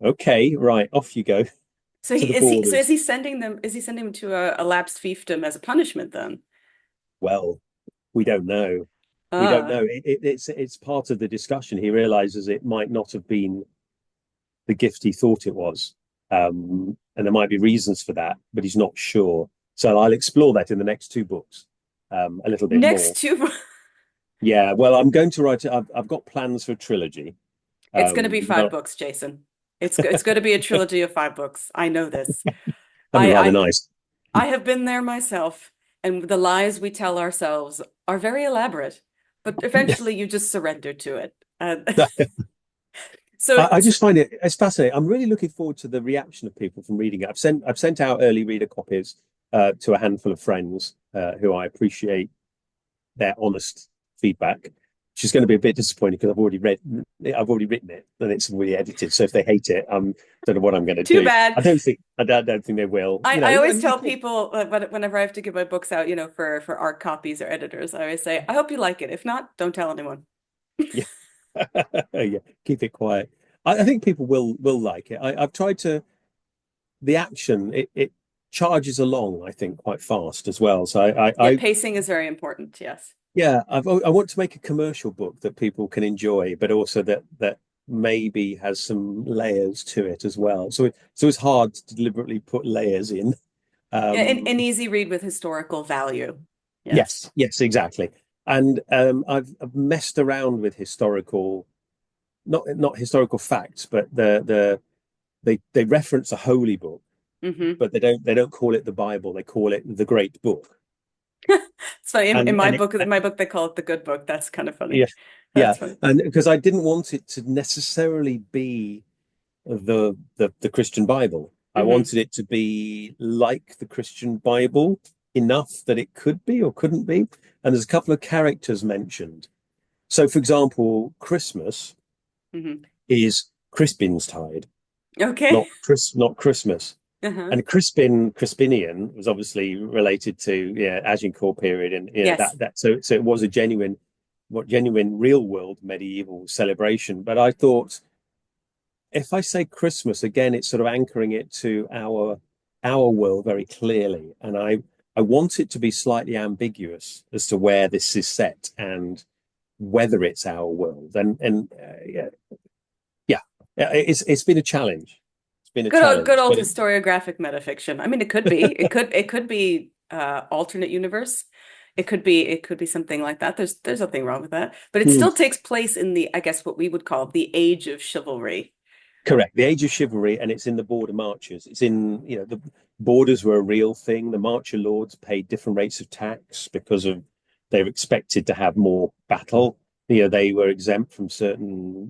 okay, right, off you go So to the is borders. he sending them to a elapsed fiefdom as a punishment then? Well, we don't know. We don't Uh know. It's part of the discussion. He realizes it might not have been the gift he thought it was. And there might be reasons for that, but he's not sure. So I'll explore that in the next two books a little bit next more. to Yeah, well, I'm going to write it. I've got plans for a trilogy. it's going to be five Not books, Jason. It's going to be a trilogy of five books. I know this. That'd be rather I nice. I have been there myself, and the lies we tell ourselves are very elaborate, but eventually you just surrender to it. So, I just find it's fascinating. I'm really looking forward to the reaction of people from reading it. I've sent out early reader copies to a handful of friends who I appreciate their honest feedback, which is going to be a bit disappointing because I've already written it and it's already edited. So if they hate it, don't know what I'm going to too do. bad. I don't think they will. You I know, always and you tell can, people whenever I have to give my books out, for art copies or editors, I always say, I hope you like it. If not, don't tell anyone. yeah, yeah, keep it quiet. I think people will like it. I've tried to the action it charges along. I think quite fast as well. So Yeah, pacing is very important. Yes. yeah, I want to make a commercial book that people can enjoy, but also that maybe has some layers to it as well. So it's hard to deliberately put layers in. Yeah, an Um, easy read with historical value. Yes. yes, exactly. And I've messed around with historical, not historical facts, but they reference a holy book, Hmm. but they don't call it the Bible. They call it the Great Book. It's funny. In And it, my book, they call it the good book. That's kind of funny. yeah, yeah, That's funny. and because I didn't want it to necessarily be the Christian Bible. I Hmm. wanted it to be like the Christian Bible enough that it could be or couldn't be. And there's a couple of characters mentioned. So, for example, Christmas Hmm. is Crispin's tide, Okay. not Christmas. Uh-huh. And Crispinian was obviously related to Agincourt period, and Yes. so it was a genuine real world medieval celebration. But I thought if I say Christmas again, it's sort of anchoring it to our world very clearly, and I want it to be slightly ambiguous as to where this is set and whether it's our world. Yeah, yeah, it's been a challenge. It's been a Good challenge, old but historiographic metafiction. I mean, it could be. It could be alternate universe. It could be something like that. There's nothing wrong with that. But it hmm, still takes place in the, I guess what we would call the age of chivalry. correct. The age of chivalry, and it's in the border marches. It's in the borders were a real thing. The marcher lords paid different rates of tax because of they were expected to have more battle. They were exempt from certain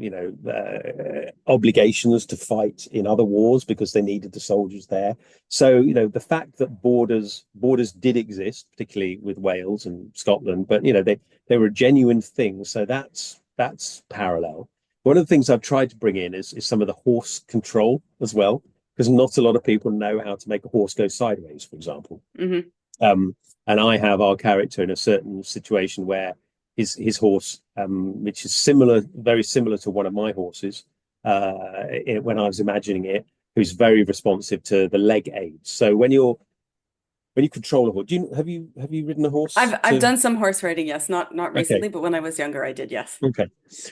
obligations to fight in other wars because they needed the soldiers there. So the fact that borders did exist, particularly with Wales and Scotland, but they were a genuine thing. So that's parallel. One of the things I've tried to bring in is some of the horse control as well, because not a lot of people know how to make a horse go sideways, for example. Hmm. Um, And I have our character in a certain situation where his horse, which is similar, very similar to one of my horses, when I was imagining it, who's very responsive to the leg aids. So when you control a horse, have you ridden a horse I've to? done some horse riding, yes, not Okay, recently, but when I was younger, I did, yes. okay.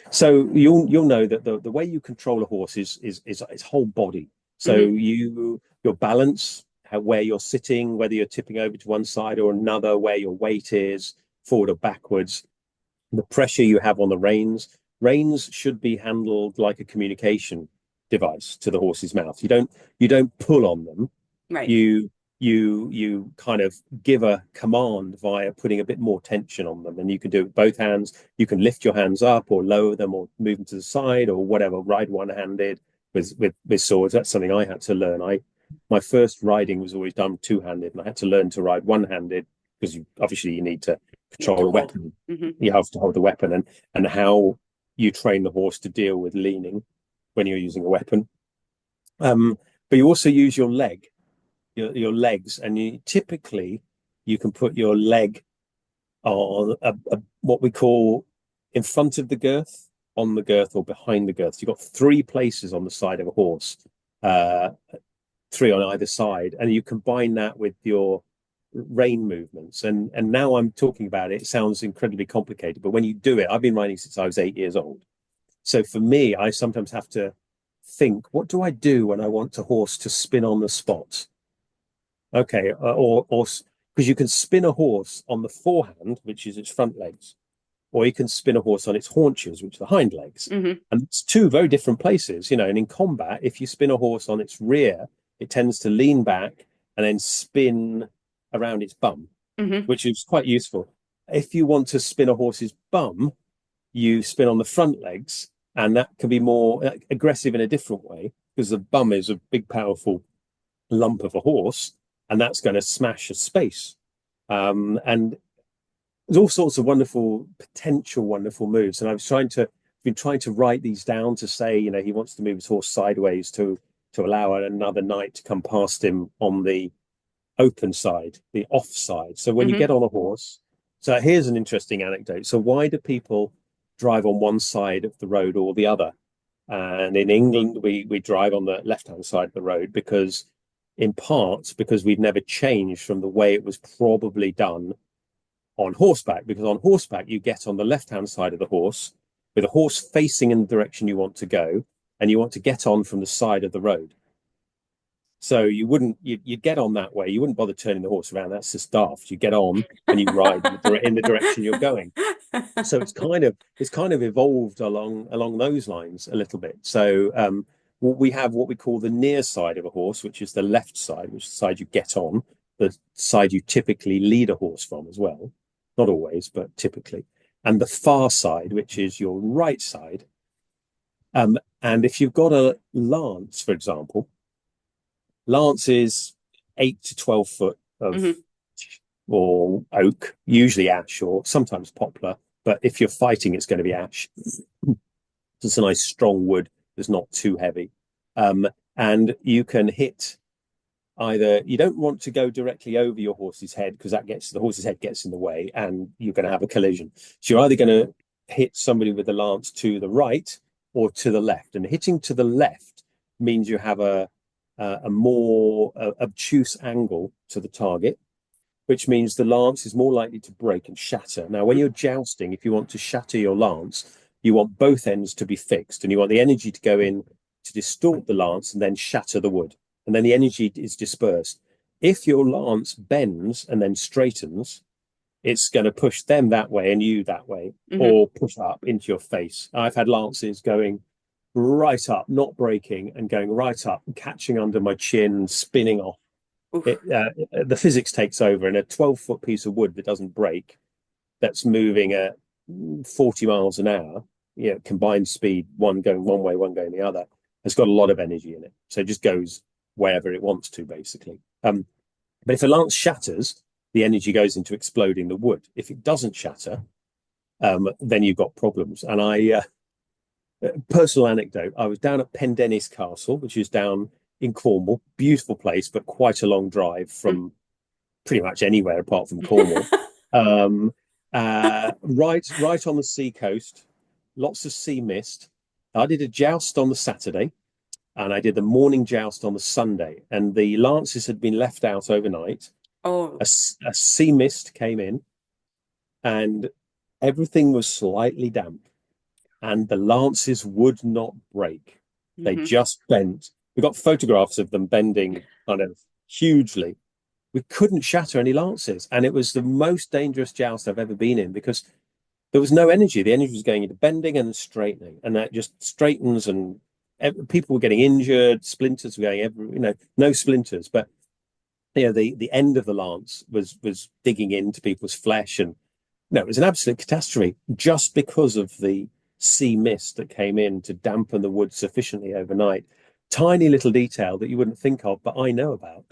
So you'll know that the way you control a horse is its whole body. So Hmm. your balance, where you're sitting, whether you're tipping over to one side or another, where your weight is, forward or backwards, the pressure you have on the reins. Reins should be handled like a communication device to the horse's mouth. You don't pull on them. Right. You kind of give a command via putting a bit more tension on them, and you can do it with both hands. You can lift your hands up or lower them or move them to the side or whatever. Ride one-handed with swords. That's something I had to learn. My first riding was always done two-handed, and I had to learn to ride one-handed because obviously you need to You have control to a hold. weapon. Hmm. You have to hold the weapon, and how you train the horse to deal with leaning when you're using a weapon. Um, but you also use your legs, and you can put your leg on what we call in front of the girth, on the girth, or behind the girth. So you've got three places on the side of a horse, uh, three on either side, and you combine that with your rein movements. And now I'm talking about it, it sounds incredibly complicated, but when you do it, I've been riding since I was 8 years old. So for me, I sometimes have to think, what do I do when I want a horse to spin on the spot? Okay, or because you can spin a horse on the forehand, which is its front legs, or you can spin a horse on its haunches, which are the hind legs. Hmm. And it's two very different places, And in combat, if you spin a horse on its rear, it tends to lean back and then spin around its bum, Hmm. which is quite useful. If you want to spin a horse's bum, you spin on the front legs, and that can be more aggressive in a different way because the bum is a big, powerful lump of a horse, and that's going to smash a space. And there's all sorts of wonderful moves. And been trying to write these down to say, he wants to move his horse sideways to allow another knight to come past him on the open side, the off side. So when you Hmm. get on a horse, so here's an interesting anecdote. So why do people drive on one side of the road or the other? And in England, we drive on the left hand side of the road because, in part, because we've never changed from the way it was probably done on horseback. Because on horseback, you get on the left hand side of the horse with a horse facing in the direction you want to go, and you want to get on from the side of the road. So you'd get on that way. You wouldn't bother turning the horse around. That's just daft. You get on and you ride in the direction you're going. So it's kind of evolved along those lines a little bit. So we have what we call the near side of a horse, which is the left side, which is the side you get on, the side you typically lead a horse from as well. Not always, but typically. And the far side, which is your right side. And if you've got a lance, for example, lance is 8 to 12 foot of Hmm. or oak, usually ash or sometimes poplar. But if you're fighting, it's going to be ash. It's a nice strong wood that's not too heavy. Um, and you can hit either, you don't want to go directly over your horse's head because the horse's head gets in the way and you're going to have a collision. So you're either going to hit somebody with the lance to the right or to the left. And hitting to the left means you have a more obtuse angle to the target, which means the lance is more likely to break and shatter. Now, when you're jousting, if you want to shatter your lance, you want both ends to be fixed and you want the energy to go in to distort the lance and then shatter the wood. And then the energy is dispersed. If your lance bends and then straightens, it's going to push them that way and you that way, Hmm. or push up into your face. I've had lances going right up, not breaking, and going right up, catching under my chin, spinning off Oof. the physics takes over, and a 12-foot piece of wood that doesn't break, that's moving at 40 miles an hour, combined speed, one going one way, one going the other, has got a lot of energy in it. So it just goes wherever it wants to, basically. But if a lance shatters, the energy goes into exploding the wood. If it doesn't shatter, then you've got problems. And personal anecdote, I was down at Pendennis Castle, which is down in Cornwall, beautiful place, but quite a long drive from pretty much anywhere apart from Cornwall. Um, right on the sea coast, lots of sea mist. I did a joust on the Saturday, and I did the morning joust on the Sunday, and the lances had been left out overnight. Oh, A sea mist came in, and everything was slightly damp, and the lances would not break. They hmm. just bent. We got photographs of them bending kind of hugely. We couldn't shatter any lances, and it was the most dangerous joust I've ever been in because there was no energy. The energy was going into bending and straightening, and that just straightens, and people were getting injured. Splinters were going every, no splinters, but the end of the lance was digging into people's flesh, and no, it was an absolute catastrophe just because of the sea mist that came in to dampen the wood sufficiently overnight. Tiny little detail that you wouldn't think of, but I know about.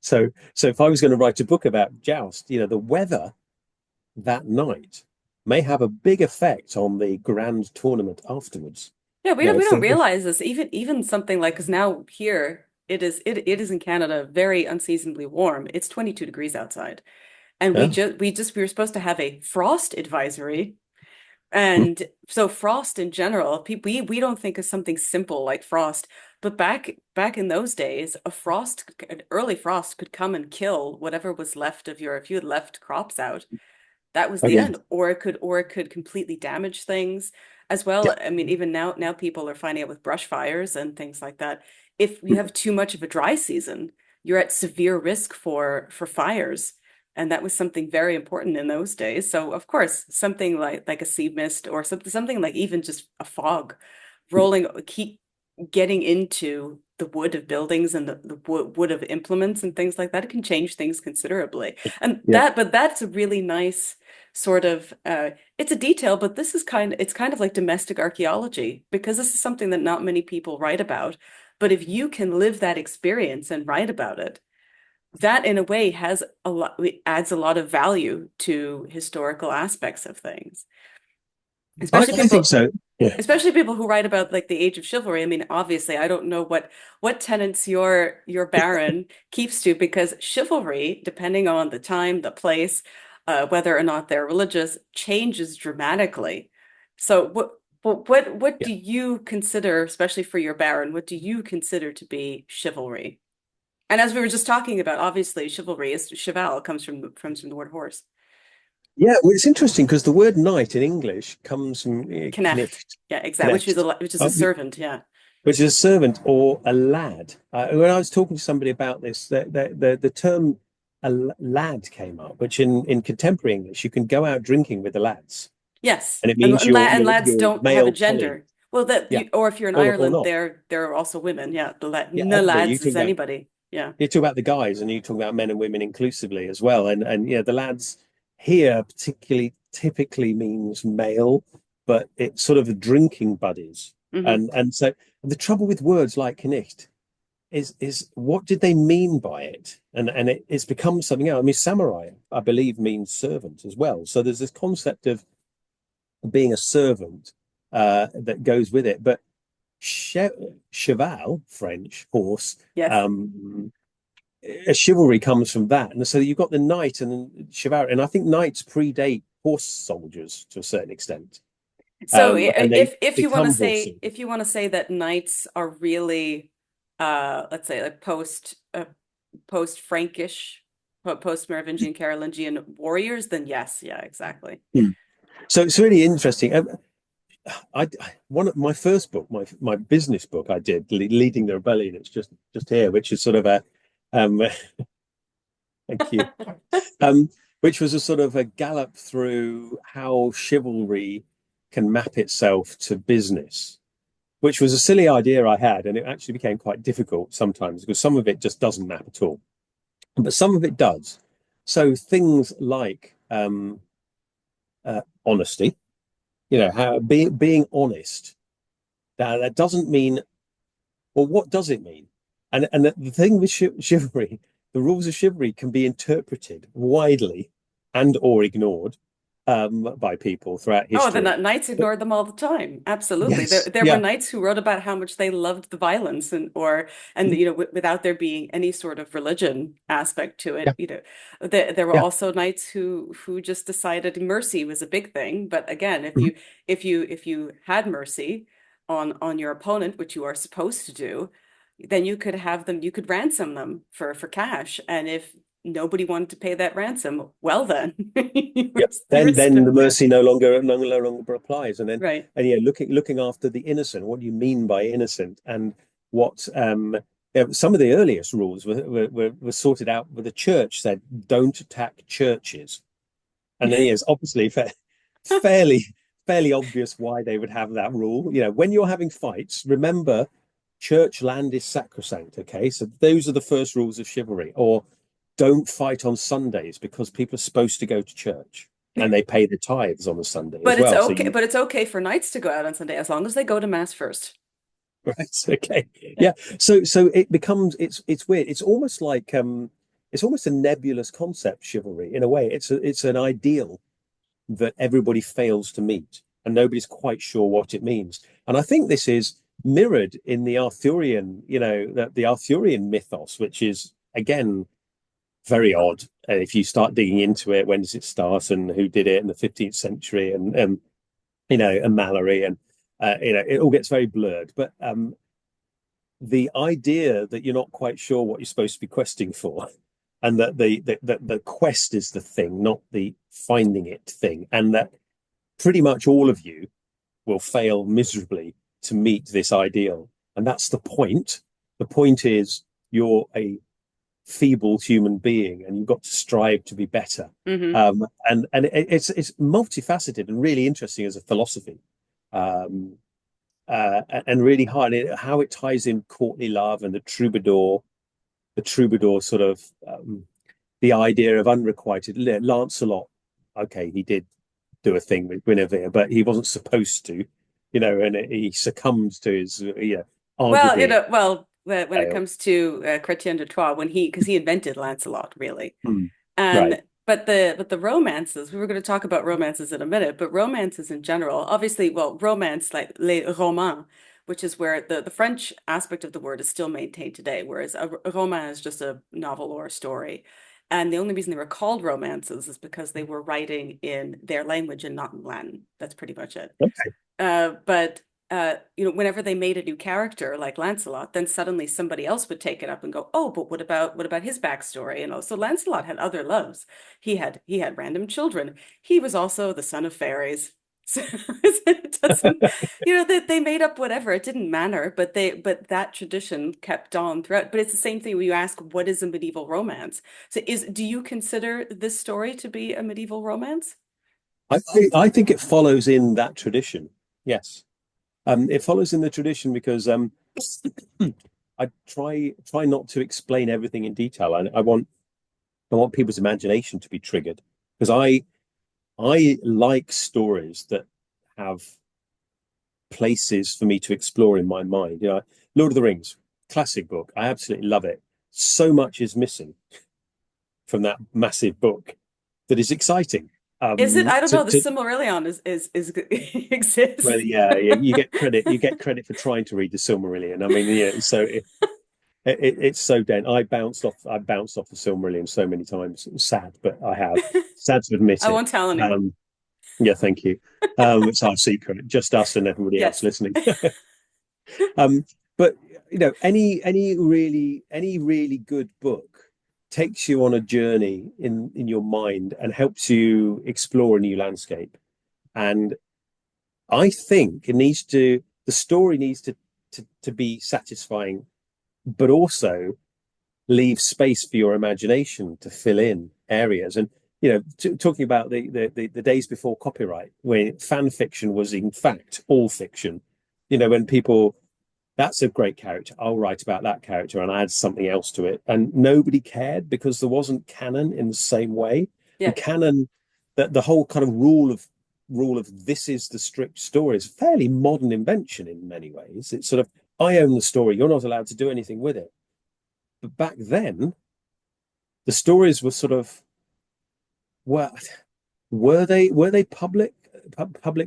So if I was going to write a book about joust, the weather that night may have a big effect on the grand tournament afterwards. Yeah, we If don't the realize this. Even something like, because now here it is in Canada very unseasonably warm. It's 22 degrees outside. And yeah, we were supposed to have a frost advisory. And so frost in general, we don't think of something simple like frost, but back in those days, an early frost could come and kill whatever was left of if you had left crops out, that was oh the yeah, end. Or it could completely damage things as yeah, well. I mean, even now people are finding out with brush fires and things like that. If you have too much of a dry season, you're at severe risk for fires. And that was something very important in those days. So of course, something like a sea mist or something like even just a fog rolling, keep getting into the wood of buildings and the wood of implements and things like that, it can change things considerably. And yeah. but that's a really nice sort of it's a detail, but it's kind of like domestic archaeology because this is something that not many people write about. But if you can live that experience and write about it, that in a way has a lot adds a lot of value to historical aspects of things. Especially I think people so. Yeah, especially people who write about like the age of chivalry. I mean, obviously, I don't know what tenets your baron keeps to because chivalry, depending on the time, the place, whether or not they're religious, changes dramatically. So what yeah. do you consider, especially for your baron, what do you consider to be chivalry? And as we were just talking about, obviously, chivalry is cheval comes from the word horse. Yeah, well, it's interesting because the word knight in English comes from Knecht. knecht, Yeah, exactly. knecht, Which is a servant. Yeah. which is a servant or a lad. When I was talking to somebody about this, the term lad came up, which in contemporary English you can go out drinking with the lads, Yes, and it means and lads your don't have a male colleague. gender. Well, Yeah, or if you're in or Ireland, not. there are also women. Yeah, Yeah, no everybody. lads is anybody. Yeah. You talk about the guys, and you talk about men and women inclusively as well. And the lads here particularly typically means male, but it's sort of drinking buddies. Hmm. And so the trouble with words like knicht is what did they mean by it? And it's become something else. I mean, samurai, I believe, means servant as well. So there's this concept of being a servant that goes with it. But cheval, French horse, Yes. a chivalry comes from that, and so you've got the knight and chivalry, and I think knights predate horse soldiers to a certain extent, So and they if you want to become horse say soldiers. that knights are really let's say like post Frankish, post Merovingian Carolingian warriors, then yes, yeah, exactly. Hmm. So it's really interesting. I one of my first book, my business book, I did leading the rebellion. It's just here, which is sort of a um, thank you, which was a sort of a gallop through how chivalry can map itself to business, which was a silly idea I had, and it actually became quite difficult sometimes because some of it just doesn't map at all, but some of it does. So things like honesty, how being honest. That doesn't mean, well, what does it mean? And the thing with chivalry, the rules of chivalry can be interpreted widely and or ignored. by people throughout Oh, the history. knights But ignored them all the time. Absolutely. yes, There were yeah, knights who wrote about how much they loved the violence and mm, without there being any sort of religion aspect to yeah, it, there were yeah, also knights who just decided mercy was a big thing. But again, mhm, if you had mercy on your opponent, which you are supposed to do, then you could ransom them for cash. And if nobody wanted to pay that ransom, well then, yeah. you were Then the spent. mercy no longer applies, and then Right. and yeah, looking after the innocent. What do you mean by innocent? And what yeah, some of the earliest rules were sorted out with the church said don't attack churches, and then yes, obviously fairly fairly obvious why they would have that rule. When you're having fights, remember church land is sacrosanct. Okay, so those are the first rules of chivalry. Or don't fight on Sundays because people are supposed to go to church and they pay the tithes on a Sunday as well. So you But it's okay for knights to go out on Sunday as long as they go to mass first. right, okay, Yeah. yeah. So it becomes it's weird. It's almost a nebulous concept, chivalry, in a way. It's an ideal that everybody fails to meet, and nobody's quite sure what it means. And I think this is mirrored in the Arthurian, the Arthurian mythos, which is again very odd. If you start digging into it, when does it start, and who did it in the 15th century, and Mallory, and it all gets very blurred. But the idea that you're not quite sure what you're supposed to be questing for, and that the quest is the thing, not the finding it thing, and that pretty much all of you will fail miserably to meet this ideal. And that's the point. The point is you're a feeble human being and you've got to strive to be better. Hmm. And it's multifaceted and really interesting as a philosophy. Um, and really hard. How it ties in courtly love and the troubadour sort of the idea of unrequited. Lancelot, okay, he did do a thing with Guinevere, but he wasn't supposed to, and he succumbed to his, Well, arguably when it fail. comes to Chrétien de Troyes, because he invented Lancelot, really. Mm, right. And but the romances, we were going to talk about romances in a minute, but romances in general, obviously, well, romance like les romans, which is where the French aspect of the word is still maintained today, whereas a roman is just a novel or a story. And the only reason they were called romances is because they were writing in their language and not in Latin. That's pretty much it. Okay. But whenever they made a new character like Lancelot, then suddenly somebody else would take it up and go, "Oh, but what about his backstory?" So Lancelot had other loves. He had random children. He was also the son of fairies. So it doesn't, that they made up whatever. It didn't matter, but that tradition kept on throughout. But it's the same thing when you ask, what is a medieval romance? So do you consider this story to be a medieval romance? I think it follows in that tradition. Yes. It follows in the tradition because I try not to explain everything in detail. I want people's imagination to be triggered because I like stories that have places for me to explore in my mind. Lord of the Rings, classic book. I absolutely love it. So much is missing from that massive book that is exciting. Is it? I don't know. The To Silmarillion is exists. Well, yeah, you get credit. You get credit for trying to read the Silmarillion. I mean, yeah. So it's so dense. I bounced off the Silmarillion so many times. It was sad, but I have. Sad to admit I it. won't tell anyone. Um, yeah, thank you. It's our secret, just us and everybody else Yes. listening. Um, but any really good book takes you on a journey in your mind and helps you explore a new landscape. And I think the story needs to be satisfying, but also leave space for your imagination to fill in areas. And talking about the days before copyright, when fan fiction was in fact all fiction. When people, that's a great character, I'll write about that character and add something else to it, and nobody cared because there wasn't canon in the same way. And Yeah. canon, that the whole kind of rule of this is the strict story is a fairly modern invention in many ways. It's sort of, I own the story, you're not allowed to do anything with it. But back then the stories were sort of, well, were they public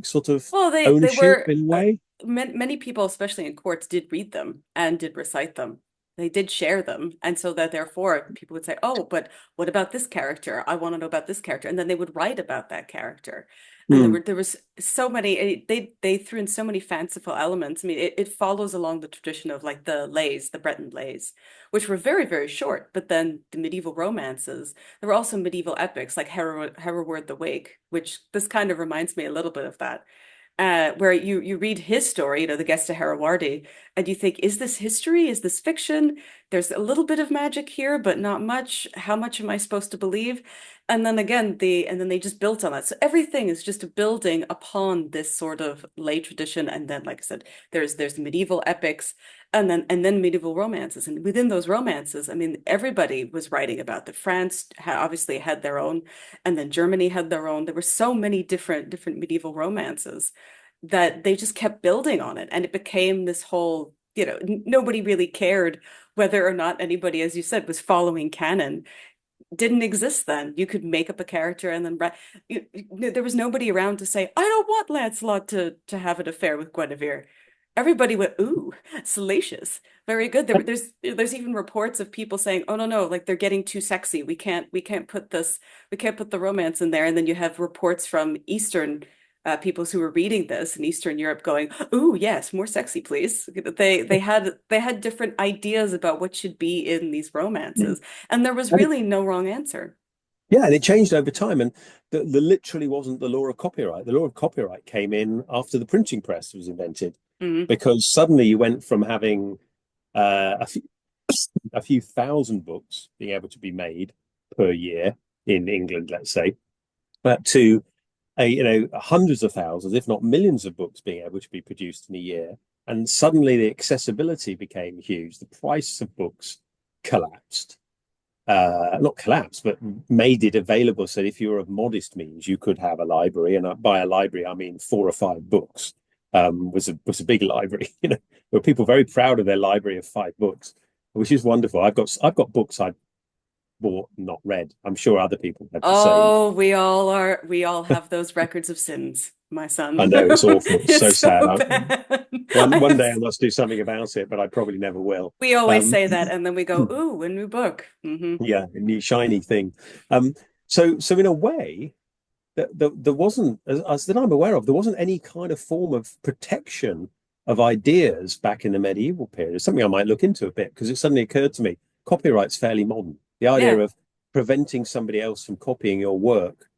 sort of Well, they ownership were in a way? many people, especially in courts, did read them and did recite them. They did share them, and so that therefore people would say, "Oh, but what about this character? I want to know about this character," and then they would write about that character. And Mm, there was so many. They threw in so many fanciful elements. I mean, it follows along the tradition of like the lays, the Breton lays, which were very very short. But then the medieval romances. There were also medieval epics like Hereward the Wake, which this kind of reminds me a little bit of that, where you read his story, the Gesta Herewardii, and you think, is this history? Is this fiction? There's a little bit of magic here, but not much. How much am I supposed to believe? And then again, and then they just built on that. So everything is just building upon this sort of lay tradition. And then, like I said, there's medieval epics, and then medieval romances. And within those romances, I mean, everybody was writing about that. France obviously had their own, and then Germany had their own. There were so many different medieval romances that they just kept building on it, and it became this whole, nobody really cared whether or not anybody, as you said, was following canon. Didn't exist then. You could make up a character and then there was nobody around to say, I don't want Lancelot to have an affair with Guinevere. Everybody went, ooh, salacious. Very good. There's even reports of people saying, oh no, like they're getting too sexy. We can't put the romance in there. And then you have reports from Eastern people who were reading this in Eastern Europe going, ooh, yes, more sexy, please. They had different ideas about what should be in these mm. romances. And there was And it, really no wrong answer. yeah, and it changed over time. And the literally wasn't the law of copyright. The law of copyright came in after the printing press was invented, Mhm. because suddenly you went from having a few thousand books being able to be made per year in England, let's say, to hundreds of thousands, if not millions of books being able to be produced in a year. And suddenly the accessibility became huge. The price of books collapsed. Not collapsed, but made it available. So if you were of modest means, you could have a library. And by a library, I mean 4 or 5 books. Was a big library. Were people very proud of their library of 5 books, which is wonderful. I've got books I bought and not read. I'm sure other people have the same. Oh, we all are. We all have those records of sins, my I son. know it's awful. It's so It's sad. so bad. One day I must do something about it, but I probably never will. We always Um, say that, and then we go, "Ooh, a new book." yeah, a new shiny thing. Um, so in a way, there wasn't, as that I'm aware of, there wasn't any kind of form of protection of ideas back in the medieval period. It's something I might look into a bit, because it suddenly occurred to me, copyright's fairly modern. The idea Yeah, of preventing somebody else from copying your work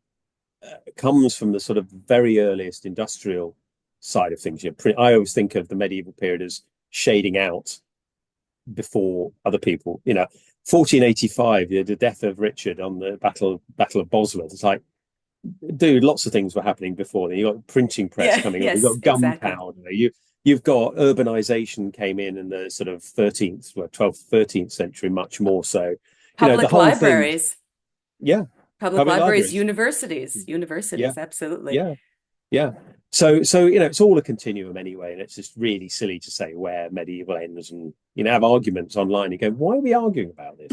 comes from the sort of very earliest industrial side of things. I always think of the medieval period as shading out before other people. 1485, the death of Richard on the Battle of Bosworth. It's like, dude, lots of things were happening before then. You got printing press yeah, coming up. You've yes, got exactly. gunpowder. You've got urbanization came in the sort of 13th, well, 12th, 13th century, much more so. The Public whole thing. libraries, Yeah, public public libraries, libraries. Yeah, universities, absolutely. yeah. Yeah. So it's all a continuum anyway, and it's just really silly to say where medieval ends, and have arguments online. You go, why are we arguing about this?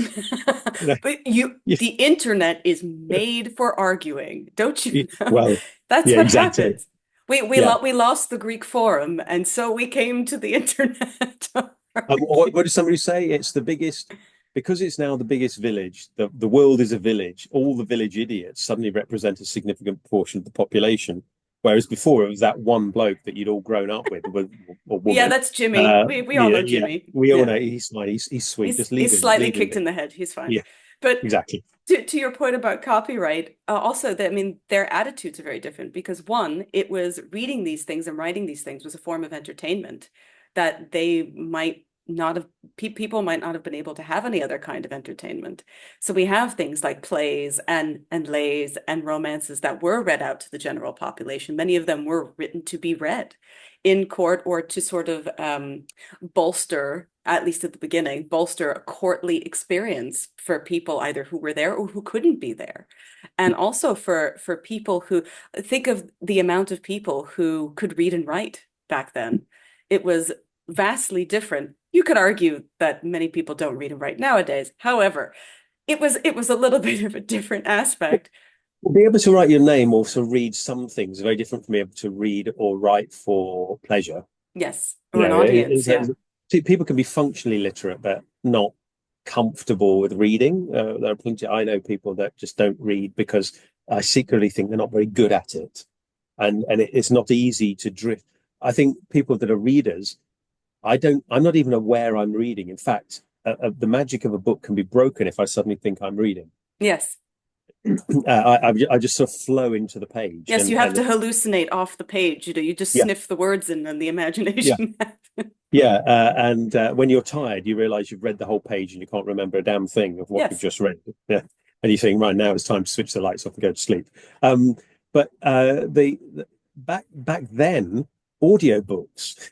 You know, But yeah, the internet is made for arguing, don't you know? well, That's yeah, what exactly. happens. Yeah. We lost the Greek forum, and so we came to the internet to What argue. did somebody say? It's the biggest, because it's now the biggest village. The world is a village. All the village idiots suddenly represent a significant portion of the population, whereas before it was that one bloke that you'd all grown up with, or Yeah, woman. that's Jimmy. We all Yeah, know yeah. Jimmy. We all Yeah. know he's fine. He's sweet. Just He's slightly leave him kicked be. in the head. He's fine. Yeah, But exactly. to your point about copyright, also that I mean their attitudes are very different because one, it was reading these things and writing these things was a form of entertainment that they might not have people might not have been able to have any other kind of entertainment. So we have things like plays and lays and romances that were read out to the general population. Many of them were written to be read in court or to sort of bolster, at least at the beginning, bolster a courtly experience for people either who were there or who couldn't be there. And also for people who think of the amount of people who could read and write back then. It was vastly different. You could argue that many people don't read and write nowadays. However, it was a little bit of a different aspect. Be able to write your name or to read some things are very different from being able to read or write for pleasure. Yes, You or an know, audience, yeah. people can be functionally literate, but not comfortable with reading. There are plenty. I know people that just don't read because I secretly think they're not very good at it, and it's not easy to drift. I think people that are readers, I don't. I'm not even aware I'm reading. In fact, the magic of a book can be broken if I suddenly think I'm reading. Yes. I just sort of flow into the page, Yes, you have and to hallucinate off the page. You just yeah, sniff the words in and the yeah. imagination. Yeah, and when you're tired, you realize you've read the whole page and you can't remember a damn thing of what you've Yes. just read. Yeah, and you think, right now it's time to switch the lights off and go to sleep. But the back then, audiobooks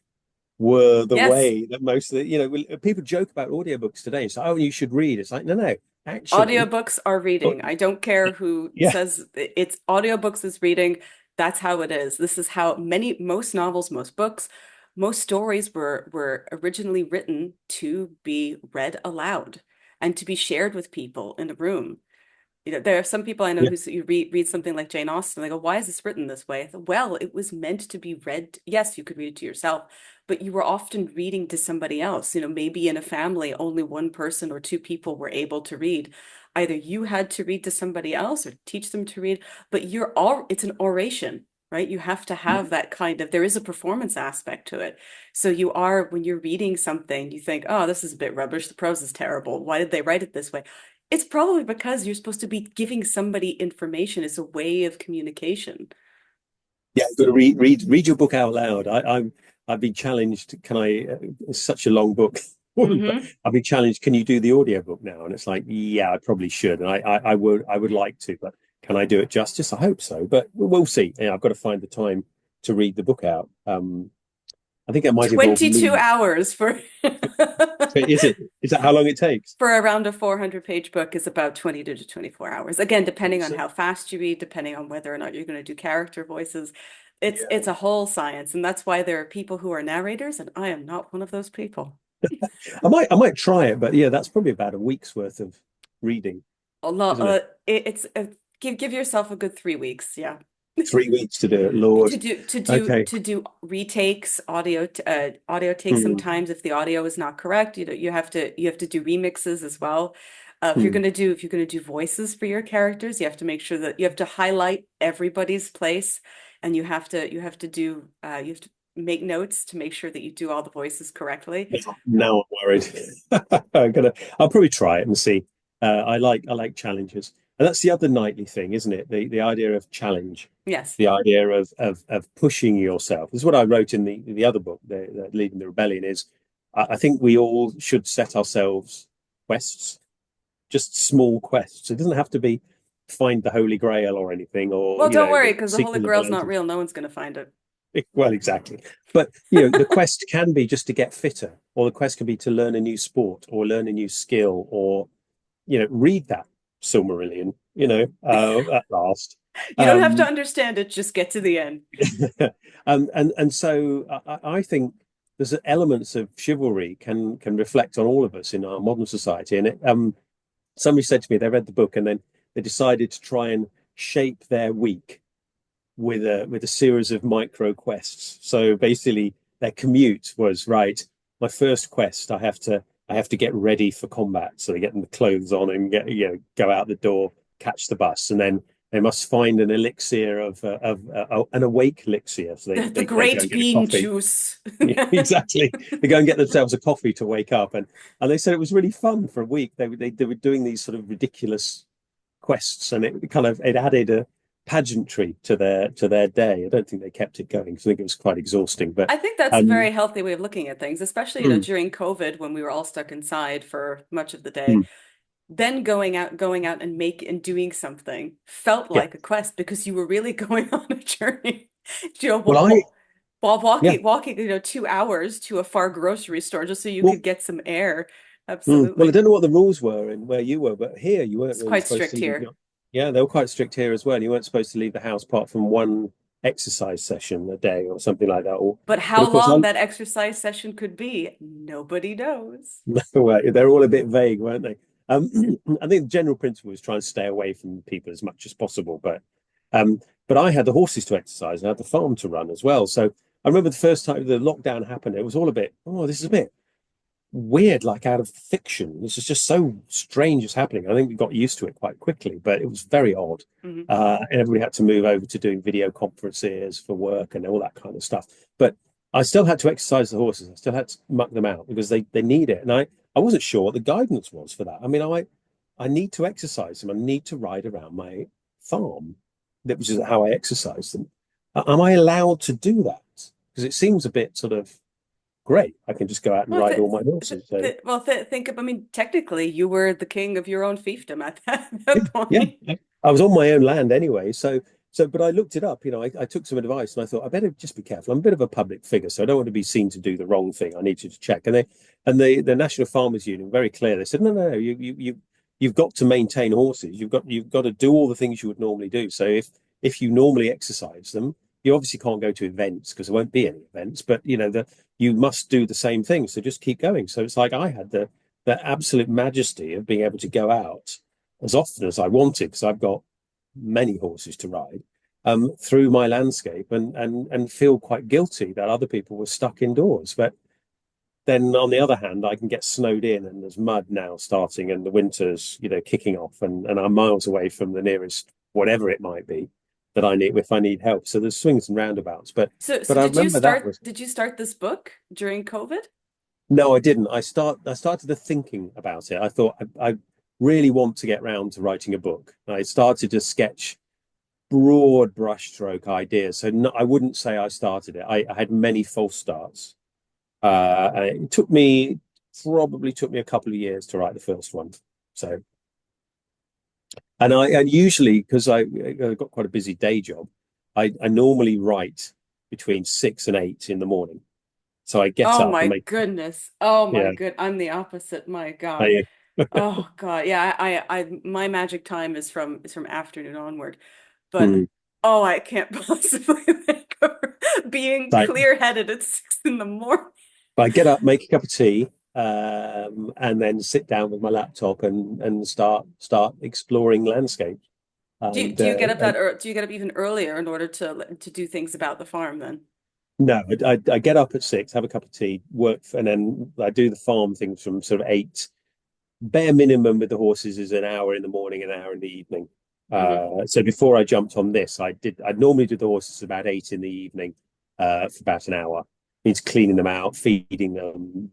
were the Yes. way that most of the people joke about audiobooks today. It's like, oh, you should read. It's like, no, actually, Audiobooks are oh, reading. I don't care who yeah, says it's audiobooks is reading. That's how it is. This is how most novels, most books, most stories were originally written to be read aloud and to be shared with people in a room. There are some people I know yeah, who you read something like Jane Austen, they go, "Why is this written this way?" I thought, well, it was meant to be read. Yes, you could read it to yourself, but you were often reading to somebody else. Maybe in a family, only one person or two people were able to read. Either you had to read to somebody else or teach them to read, but it's an oration, right? You have to have that there is a performance aspect to it. So when you're reading something, you think, "Oh, this is a bit rubbish. The prose is terrible. Why did they write it this way?" It's probably because you're supposed to be giving somebody information. It's a way of communication. yeah. You've got to read your book out loud. I've been challenged. Can I? It's such a long book, but Hmm. I've been challenged. Can you do the audiobook now? And it's like, yeah, I probably should, and I would like to, but can I do it justice? I hope so, but we'll see. Yeah, I've got to find the time to read the book out. I think it might involve 22 me. hours for Is it? Is that how long it takes? for around a 400-page book is about 22 to 24 hours. Again, depending on So, how fast you read, depending on whether or not you're going to do character voices. It's yeah, a whole science, and that's why there are people who are narrators, and I am not one of those people. I might try it, but yeah, that's probably about a week's worth of reading, A lot, isn't it? it's give yourself a good 3 weeks, yeah. 3 weeks to do it, Lord. Okay. To do retakes, audio takes Hmm. sometimes if the audio is not correct. You have to do remixes as well. Hmm. If you're gonna do voices for your characters, you have to make sure that you have to highlight everybody's place, and you have to make notes to make sure that you do all the voices correctly. Now I'm worried. I'll probably try it and see. I like challenges, and that's the other nightly thing, isn't it? The idea of challenge, Yes. the idea of pushing yourself. This is what I wrote in the other book, the Leading the Rebellion. Is I think we all should set ourselves quests, just small quests. It doesn't have to be find the Holy Grail or anything, or Well, don't worry, the because the Holy Secret of Grail's not Atlantis. real. No one's gonna find it. Well, exactly. But the quest can be just to get fitter, or the quest can be to learn a new sport, or learn a new skill, or read that Silmarillion. At last. You don't have to Um, understand it, just get to the end. and so I think there's elements of chivalry can reflect on all of us in our modern society. And somebody said to me they read the book and then they decided to try and shape their week with a series of micro quests. So basically, their commute was right. My first quest, I have to get ready for combat. So they get the clothes on and go out the door, catch the bus, and then they must find an elixir of an awake elixir. So they, The they they go great and get a bean coffee. juice. Exactly. They go and get themselves a coffee to wake up, and they said it was really fun for a week. They were doing these sort of ridiculous quests, and it added a pageantry to their day. I don't think they kept it going because I think it was quite exhausting. But I think that's a um, very healthy way of looking at things, especially, mm, during COVID when we were all stuck inside for much of the day. mm, Then going out and doing something felt yeah. like a quest because you were really going on a journey. Well, While yeah. walking, 2 hours to a far grocery store just so you Well, could get some air. well, I Absolutely. don't know what the rules were and where you were, but here you weren't It's really quite supposed to strict leave. here. Yeah, they were quite strict here as well. You weren't supposed to leave the house apart from one exercise session a day or something like that. But But how of course, long that exercise session could be, nobody knows. they're all a bit vague, weren't they? Um, I think the general principle is try and stay away from people as much as possible. Um, but I had the horses to exercise and I had the farm to run as well. So I remember the first time the lockdown happened, it was all a bit, oh, this is a bit weird, like out of fiction. This is just so strange as happening. I think we got used to it quite quickly, but it was very odd. Hmm. And everybody had to move over to doing video conferences for work and all that kind of stuff. But I still had to exercise the horses. I still had to muck them out because they need it. And I wasn't sure what the guidance was for that. I mean, I need to exercise them. I need to ride around my farm, which is how I exercise them. Am I allowed to do that? Because it seems a bit sort of great. I can just go out and Well, ride all my horses. So think of, I mean, technically, you were the king of your own fiefdom at yeah, that yeah. point. I was on my own land anyway. But I looked it up. I took some advice and I thought I better just be careful. I'm a bit of a public figure, so I don't want to be seen to do the wrong thing. I need you to check. The National Farmers Union very clear. They said, no, you've got to maintain horses. You've got to do all the things you would normally do. So if you normally exercise them, you obviously can't go to events because there won't be any events. But you must do the same thing. So just keep going. So it's like I had the absolute majesty of being able to go out as often as I wanted because I've got many horses to ride through my landscape and feel quite guilty that other people were stuck indoors. But then on the other hand, I can get snowed in and there's mud now starting and the winter's, kicking off and I'm miles away from the nearest whatever it might be that I need if I need help. So there's swings and roundabouts. But So but I remember that was did you start this book during COVID? no, I didn't. I started the thinking about it. I thought I really want to get round to writing a book. I started to sketch broad brushstroke ideas. So no, I wouldn't say I started it. I had many false starts. And it probably took me a couple of years to write the first one. So, and usually because I've got quite a busy day job, I normally write between 6 and 8 in the morning. So I get Oh up and my make, goodness. Oh my yeah, good. I'm the opposite. My God. I, Oh God. Yeah, my magic time is from afternoon onward. But mm, oh, I can't possibly think of being like clear-headed at 6 in the morning. I get up, make a cup of tea, and then sit down with my laptop and start exploring landscape. Do you get up And do you get up even earlier in order to do things about the farm then? no, I get up at 6, have a cup of tea, and then I do the farm things from sort of 8. Bare minimum with the horses is an hour in the morning, an hour in the evening. Hmm. So before I jumped on this, I'd normally do the horses about 8 in the evening, for about an hour. Means cleaning them out, feeding them,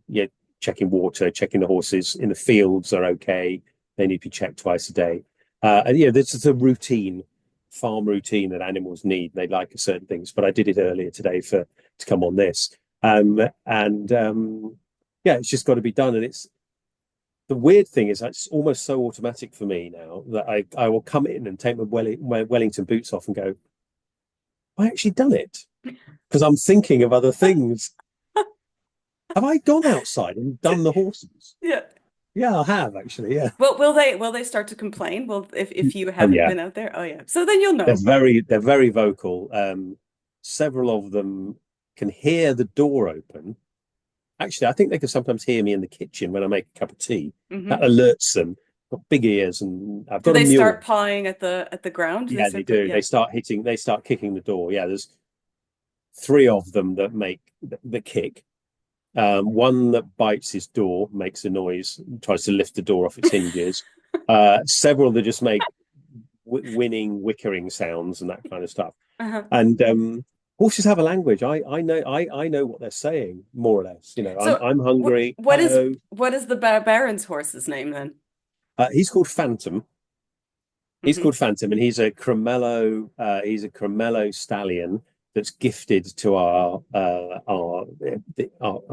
checking water, checking the horses in the fields are okay. They need to be checked twice a day. And this is a routine, farm routine that animals need. They like certain things, but I did it earlier today to come on this. And yeah, it's just got to be done. And it's the weird thing is it's almost so automatic for me now that I will come in and take my Wellington boots off and go, I actually done it because I'm thinking of other things. Have I gone outside and done the horses? Yeah. Yeah, I have actually. Yeah. Well, will they start to complain? Well, if you Oh haven't yeah, been out there, oh yeah. So then you'll know. they're very vocal. Several of them can hear the door open. Actually, I think they can sometimes hear me in the kitchen when I make a cup of tea. That Hmm. alerts them. Got big ears, and I've Do got a they mule. start pawing at the ground? Do they Yeah, they start to, do. yeah. They start kicking the door. Yeah, there's 3 of them that make the kick. One that bites his door, makes a noise, tries to lift the door off its hinges. Several that just make winning, wickering sounds and that kind of stuff. Uh-huh. And horses have a language. I know what they're saying more or less. So I'm hungry. what is the Baron's horse's name then? He's called Phantom. He's Hmm. called Phantom, and he's a Cremello. He's a Cremello stallion that's gifted to our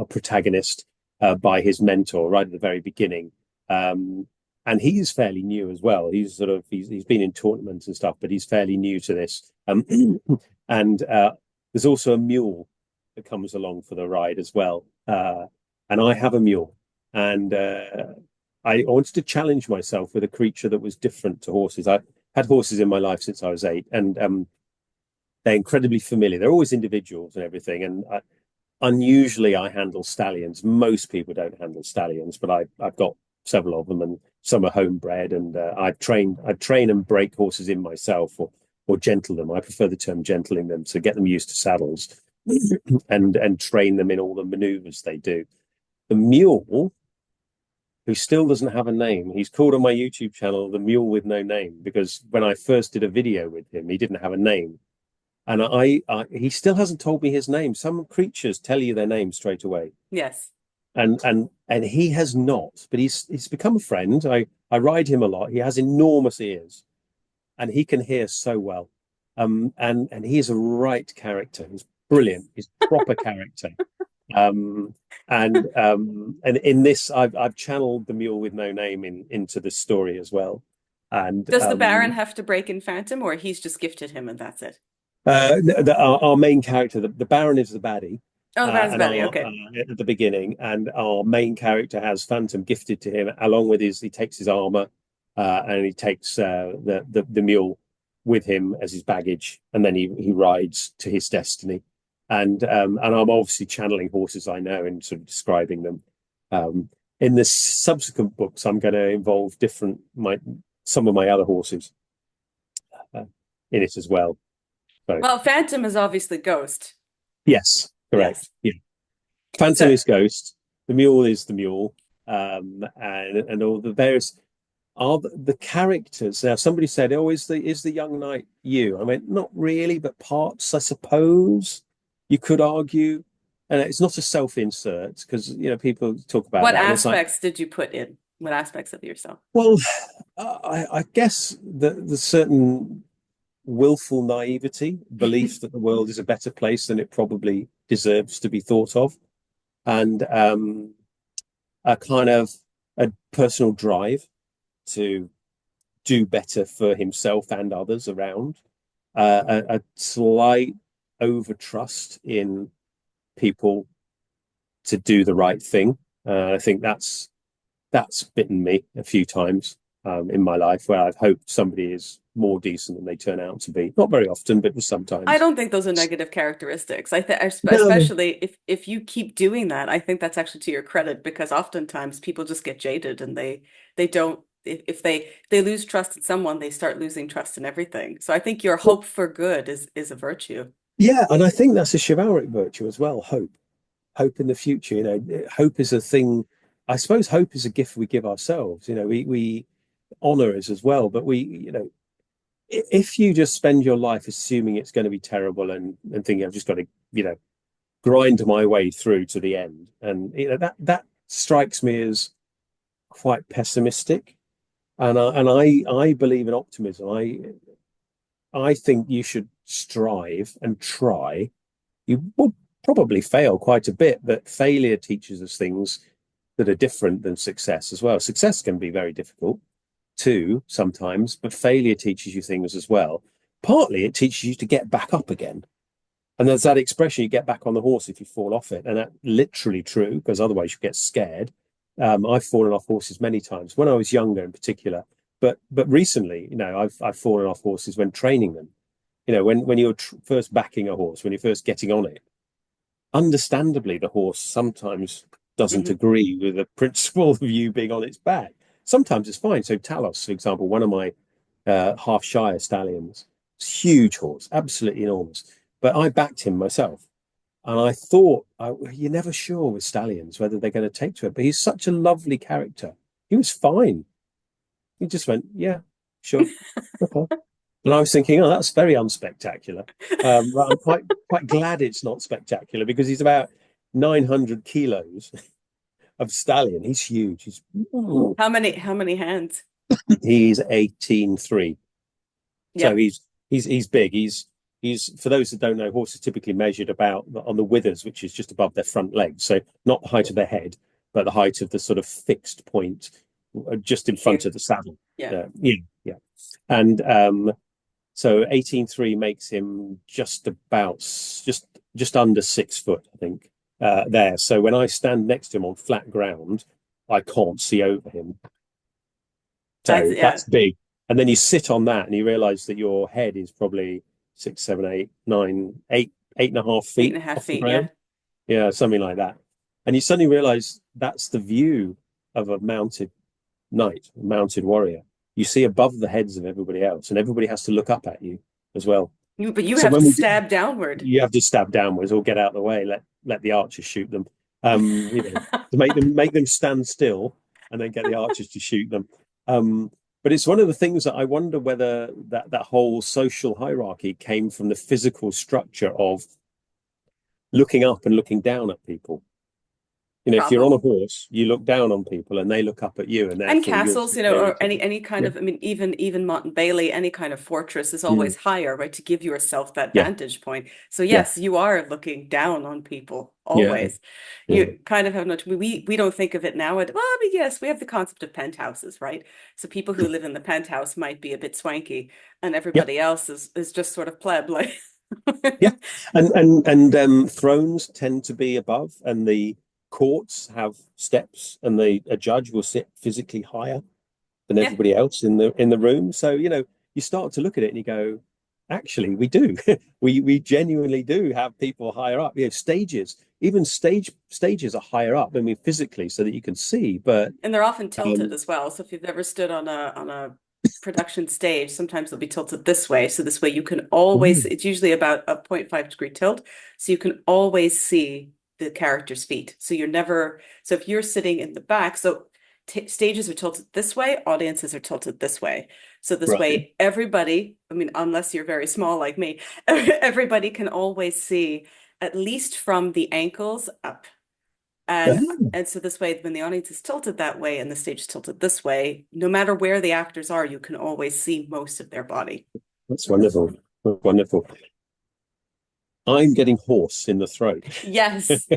protagonist by his mentor right at the very beginning. Um, and he's fairly new as well. He's been in tournaments and stuff, but he's fairly new to this. And there's also a mule that comes along for the ride as well. And I have a mule, and I wanted to challenge myself with a creature that was different to horses. I had horses in my life since I was 8, and they're incredibly familiar. They're always individuals and everything. And unusually, I handle stallions. Most people don't handle stallions, but I've got several of them, and some are homebred. And I train and break horses in myself, or gentle them. I prefer the term gentling them to get them used to saddles, and train them in all the maneuvers they do. The mule, who still doesn't have a name, he's called on my YouTube channel the Mule with No Name, because when I first did a video with him, he didn't have a name. And he still hasn't told me his name. Some creatures tell you their name straight away, Yes. and he has not. But he's become a friend. I ride him a lot. He has enormous ears, and he can hear so well. And he is a right character. He's brilliant. He's proper character. Um, and in this, I've channeled the Mule with No Name into the story as well. And Does the Baron have to break in Phantom, or he's just gifted him and that's it? our main character, the Baron, is the baddie, Oh, the Baron's and Betty. our Okay. at the beginning, and our main character has Phantom gifted to him, along with he takes his armor, and he takes the mule with him as his baggage, and then he rides to his destiny. And I'm obviously channeling horses I know and sort of describing them. In the subsequent books, I'm going to involve some of my other horses uh, in it as well. So Well, Phantom is obviously Ghost. yes, correct. Yes. Yeah, Phantom So, is Ghost. The Mule is the Mule, and all the various are the characters. Now, somebody said, "Oh, is the young knight you?" I mean, not really, but parts, I suppose. You could argue, and it's not a self-insert because people talk about what that, and it's like, aspects did you put in? What aspects of yourself? well, I guess the certain willful naivety, belief that the world is a better place than it probably deserves to be thought of, and a kind of a personal drive to do better for himself and others around, a slight over trust in people to do the right thing. I think that's bitten me a few times in my life, where I've hoped somebody is more decent than they turn out to be. Not very often, but I sometimes. don't think those are negative characteristics. I think, No, especially if you keep doing that, I think that's actually to your credit because oftentimes people just get jaded and they don't if they lose trust in someone, they start losing trust in everything. So I think your hope for good is a virtue. yeah, and I think that's a chivalric virtue as well. Hope in the future. Hope is a thing. I suppose hope is a gift we give ourselves. We honor us as well, but if you just spend your life assuming it's going to be terrible, and thinking I've just got to, grind my way through to the end, and that strikes me as quite pessimistic. And I believe in optimism. I think you should strive and try. You will probably fail quite a bit, but failure teaches us things that are different than success as well. Success can be very difficult too sometimes, but failure teaches you things as well. Partly it teaches you to get back up again. And there's that expression, you get back on the horse if you fall off it. And that's literally true, because otherwise you get scared. I've fallen off horses many times when I was younger in particular. But recently, I've fallen off horses when training them. When you're first backing a horse, when you're first getting on it, understandably, the horse sometimes doesn't Hmm. agree with the principle of you being on its back. Sometimes it's fine. So Talos, for example, one of my half Shire stallions, huge horse, absolutely enormous. But I backed him myself, and I thought you're never sure with stallions whether they're going to take to it. But he's such a lovely character. He was fine. He just went, yeah, sure, okay. And I was thinking, oh, that's very unspectacular. But I'm quite glad it's not spectacular, because he's about 900 kilos of stallion. He's huge. How many hands? He's 18.3. So Yep. he's big. He's for those that don't know, horses typically measured about on the withers, which is just above their front legs. So not the height of their head, but the height of the sort of fixed point just in front Here. of the saddle. Yeah. Yeah, yeah. And so 18.3 makes him just under 6 foot, I think, there. So when I stand next to him on flat ground, I can't see over him. That's So yeah. that's big. And then you sit on that and you realize that your head is probably 6, 7, 8, 9, 8.5 Eight and feet a half off the feet. Yeah. ground. Yeah, something like that. And you suddenly realize that's the view of a mounted knight, mounted warrior, you see above the heads of everybody else, and everybody has to look up at you as well. But you So have when to we do, stab downward. you have to stab downwards or get out of the way, let the archers shoot them. You know, to make them stand still and then get the archers to shoot them. Um, but it's one of the things that I wonder whether that whole social hierarchy came from the physical structure of looking up and looking down at people. You know, if you're on Probably. a horse, you look down on people and they look up at you, and And therefore you're castles, superior or to them. any kind Yeah, of, I mean, even Mont and Bailey, any kind of fortress is mm, always higher, right? To give yourself that yeah, vantage point. So yeah, yes, you are looking down on people yeah, always. yeah. You kind of have no, we don't think of it now. Well, I mean, yes, we have the concept of penthouses, right? So people who live in the penthouse might be a bit swanky, and Yeah. everybody else is just sort of pleb, like. Yeah, and thrones tend to be above, and the courts have steps, and a judge will sit physically higher than Yeah. everybody else in the room. So you start to look at it and you go, actually, we do, we genuinely do have people higher up. Stages, even stages are higher up. I mean, physically, so that you can see. But And they're often tilted um, as well. So if you've ever stood on a production stage, sometimes they'll be tilted this way. So this way you can always, mm, it's usually about a 0.5-degree tilt. So you can always see the character's feet. So you're never, so if you're sitting in the back, so t stages are tilted this way, audiences are tilted this way. So this right. way, everybody, I mean, unless you're very small like me, everybody can always see at least from the ankles up. And Ah, and so this way, when the audience is tilted that way and the stage is tilted this way, no matter where the actors are, you can always see most of their body. that's wonderful. That's wonderful. I'm getting hoarse in the throat. Yes.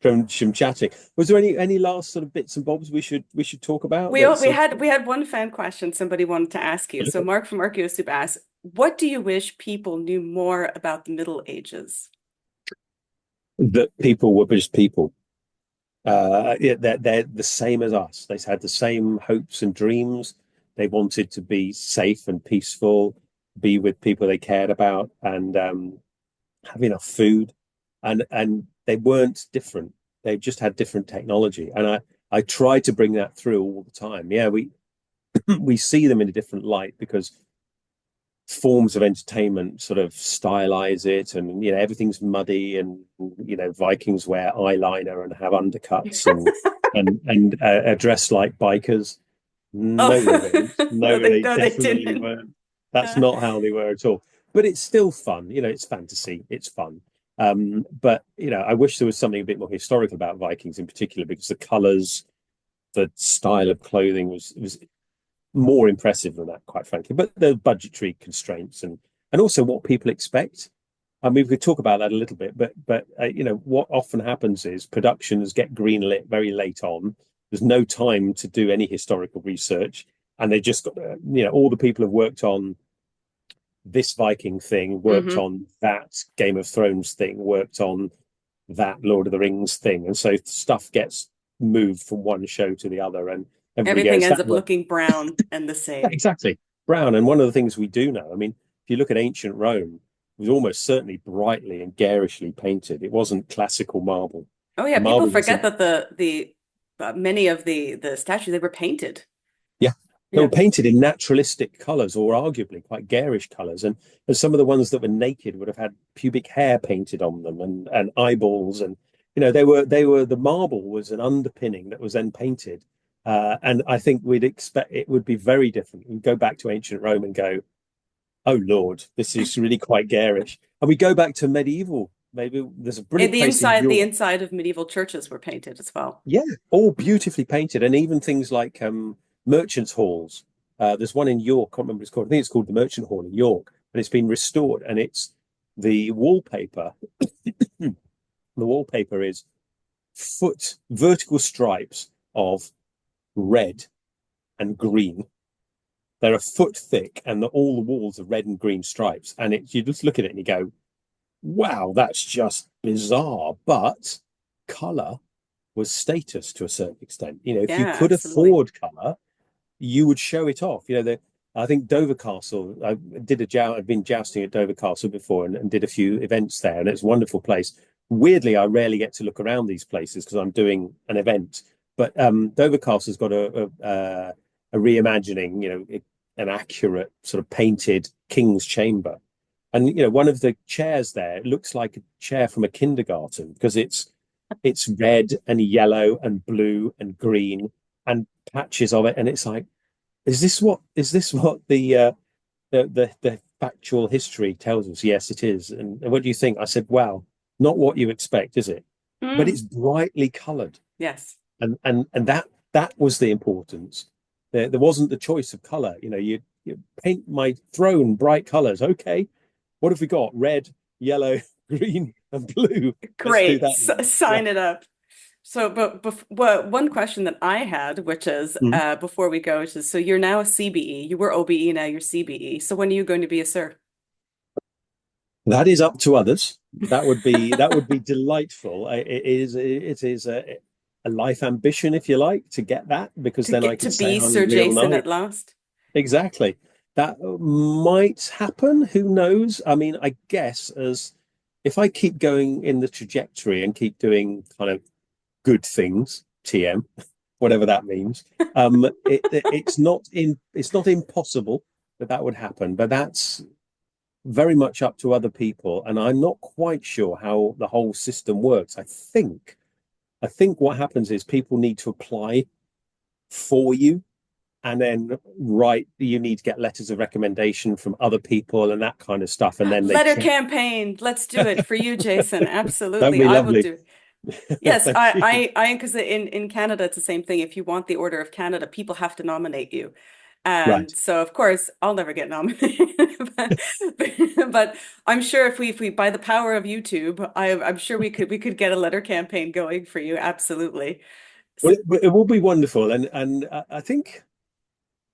from chatting. Was there any last sort of bits and bobs we should talk about? We That's we had we had one fan question somebody wanted to ask you. So Mark from ArchaeoSoup asks, what do you wish people knew more about the Middle Ages? that people were just people. Yeah, they're the same as us. They had the same hopes and dreams. They wanted to be safe and peaceful, be with people they cared about, and have enough food. And they weren't different. They just had different technology. And I try to bring that through all the time. Yeah, we see them in a different light because forms of entertainment sort of stylize it, and everything's muddy, and Vikings wear eyeliner and have undercuts and are dressed like bikers. Oh, No, they don't. no, No, they no, they definitely didn't. weren't. That's not how they were at all. But it's still fun. It's fantasy. It's fun. But I wish there was something a bit more historical about Vikings in particular, because the colors, the style of clothing was more impressive than that, quite frankly. But the budgetary constraints and also what people expect. I mean, we could talk about that a little bit, but what often happens is productions get greenlit very late on. There's no time to do any historical research, and they just got all the people have worked on this Viking thing, worked Hmm. on that Game of Thrones thing, worked on that Lord of the Rings thing, and so stuff gets moved from one show to the other, and everybody Everything goes ends that up worked. looking brown and the Yeah, same. exactly. Brown. And one of the things we do know, I mean, if you look at ancient Rome, it was almost certainly brightly and garishly painted. It wasn't classical marble. Oh yeah, The people marble was forget in, that the many of the statues they were painted. yeah, they were Yeah. painted in naturalistic colors, or arguably quite garish colors. And some of the ones that were naked would have had pubic hair painted on them, and eyeballs. And they were the marble was an underpinning that was then painted. And I think we'd expect it would be very different. We'd go back to ancient Rome and go, oh Lord, this is really quite garish. And we go back to medieval. Maybe there's a And brilliant place in the York. inside of medieval churches were painted as well. Yeah, all beautifully painted, and even things like merchants' halls. There's one in York. I can't remember what it's called. I think it's called the Merchant Hall in York, but it's been restored, and it's the wallpaper. The wallpaper is foot vertical stripes of red and green. They're a foot thick, and all the walls are red and green stripes. And you just look at it and you go, wow, that's just bizarre. But color was status to a certain extent. If you Yeah, could absolutely. afford color, you would show it off. I think Dover Castle, I've been jousting at Dover Castle before, and did a few events there, and it's a wonderful place. Weirdly, I rarely get to look around these places because I'm doing an event. But Dover Castle's got a reimagining, an accurate sort of painted king's chamber. And one of the chairs there looks like a chair from a kindergarten because it's red and yellow and blue and green and patches of it. And it's like, is this what the factual history tells us? Yes, it is. And what do you think? I said, wow, not what you expect, is it? But Mm, it's brightly coloured, yes. and that was the importance. There wasn't the choice of colour. You paint my throne bright colours. Okay, what have we got? Red, yellow, green, and blue. Let's do Great. that S then. Yeah. sign it up. So, but one question that I had, which is Mhm. before we go to, so you're now a CBE. You were OBE, now you're CBE. So when are you going to be a sir? That is up to others. That would be delightful. It is a life ambition, if you like, to get that, because To then I get could to say be I'm a Sir real Jason knight. at last? Exactly. That might happen. Who knows? I mean, I guess as if I keep going in the trajectory and keep doing kind of good things, TM, whatever that means, it's not impossible that that would happen, but that's very much up to other people, and I'm not quite sure how the whole system works. I think what happens is people need to apply for you and then you need to get letters of recommendation from other people and that kind of stuff, and then they Letter check. campaign. Let's do it for you, Jason. That'd Absolutely. be I will lovely. do. Yes, Thank you. because in Canada, it's the same thing. If you want the Order of Canada, people have to nominate you. Right. And so, of course, I'll never get nominated. But, but I'm sure if we, by the power of YouTube, I'm sure we could get a letter campaign going for you. Absolutely. Well, it will be wonderful, and I think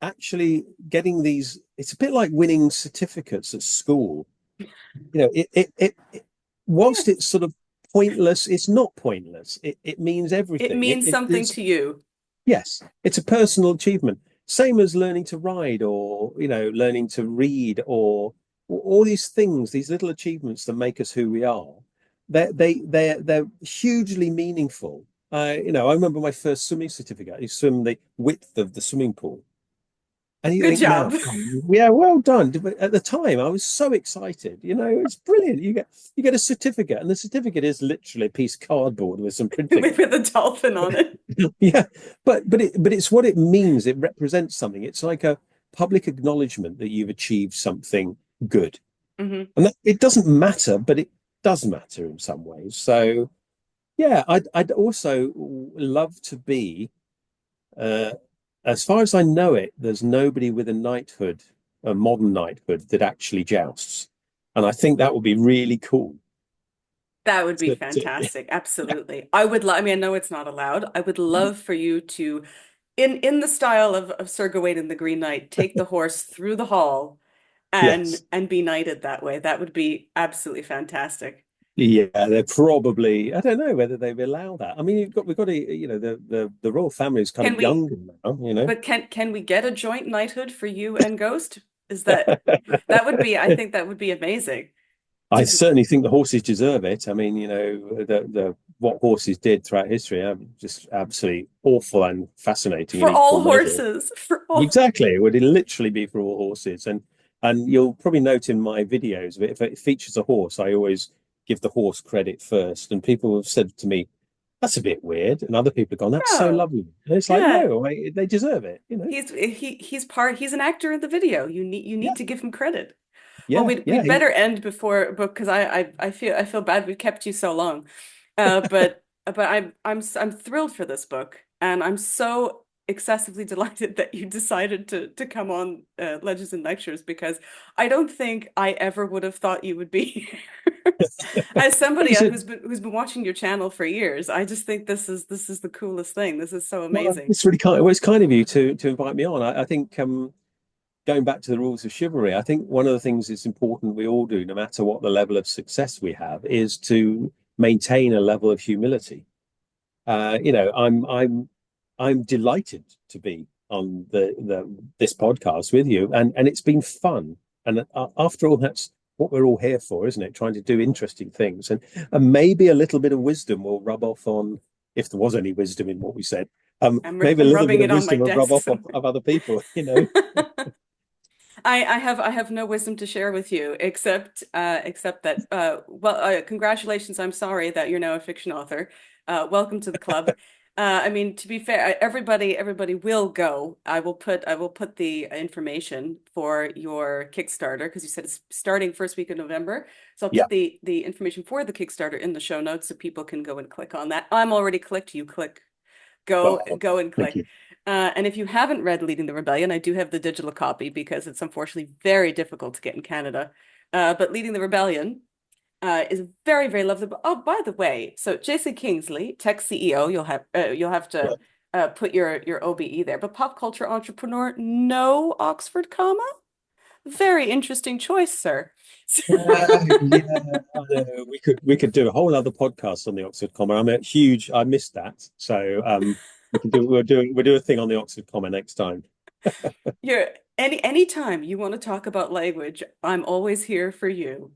actually getting these, it's a bit like winning certificates at school. Whilst it's sort of pointless, it's not pointless. It means It everything. means something It's to you. yes, it's a personal achievement. Same as learning to ride or learning to read or all these things, these little achievements that make us who we are. They're hugely meaningful. I remember my first swimming certificate. You swim the width of the swimming pool. And you Good think job. now, yeah, well done. But at the time, I was so excited. It's brilliant. You get a certificate, and the certificate is literally a piece of cardboard with some printing on With a dolphin on it. it. Yeah, but it's what it means. It represents something. It's like a public acknowledgement that you've achieved something good, Hmm. and it doesn't matter, but it does matter in some ways. So yeah, I'd also love to be. Uh, as far as I know it, there's nobody with a knighthood, a modern knighthood, that actually jousts, and I think that would be really cool. That would be To fantastic. Absolutely. I mean, I know it's not allowed. I would love for you to, in the style of Sir Gawain and the Green Knight, take the horse through the hall and Yes, be knighted that way. That would be absolutely fantastic. yeah, they're probably. I don't know whether they allow that. I mean, we've got to, the royal family is kind of Can we, younger now. but can we get a joint knighthood for you and Ghost? Is that would be, I think that would be amazing. I To certainly think the horses deserve it. I mean, the what horses did throughout history are just absolutely awful and fascinating in for equal all measure. horses, for all. Exactly. It would literally be for all horses. And you'll probably note in my videos, if it features a horse, I always give the horse credit first. And people have said to me, that's a bit weird. And other people have gone, that's so No. lovely. And it's like, Yeah. no, they deserve it. He's an actor in the video. You need Yeah, to give him credit. Well, yeah, we'd yeah. better end before because I feel bad we kept you so long. But I'm thrilled for this book, and I'm so excessively delighted that you decided to come on Legends and Lectures because I don't think I ever would have thought you would be here. As somebody It's a, who's been watching your channel for years, I just think this is the coolest thing. This is so well, amazing. it's really kind. Well, it's kind of you to invite me on. I think going back to the rules of chivalry, I think one of the things that's important we all do, no matter what the level of success we have, is to maintain a level of humility. I'm delighted to be on the this podcast with you, and it's been fun. And after all, that's what we're all here for, isn't it? Trying to do interesting things, and maybe a little bit of wisdom will rub off on, if there was any wisdom in what we said, Maybe a I'm little bit rubbing of it on my wisdom will rub desk off somewhere. of other people, you know. I have no wisdom to share with you except that congratulations. I'm sorry that you're now a fiction author. Welcome to the club. I mean, to be fair, everybody will go. I will put the information for your Kickstarter because you said it's starting first week of November. So I'll Yeah. put the information for the Kickstarter in the show notes so people can go and click on that. I'm already clicked. You click. Oh, Go and thank click. you. And if you haven't read Leading the Rebellion, I do have the digital copy because it's unfortunately very difficult to get in Canada. But Leading the Rebellion is very, very lovely. Oh, by the way, so Jason Kingsley, tech CEO, you'll have Yeah. to put your OBE there. But pop culture entrepreneur, no Oxford comma. Very interesting choice, sir. Yeah, I know. We could do a whole other podcast on the Oxford Comma. I'm a huge. I missed that, so we can do. We'll do a thing on the Oxford Comma next time. You're anytime you want to talk about language, I'm always here for you.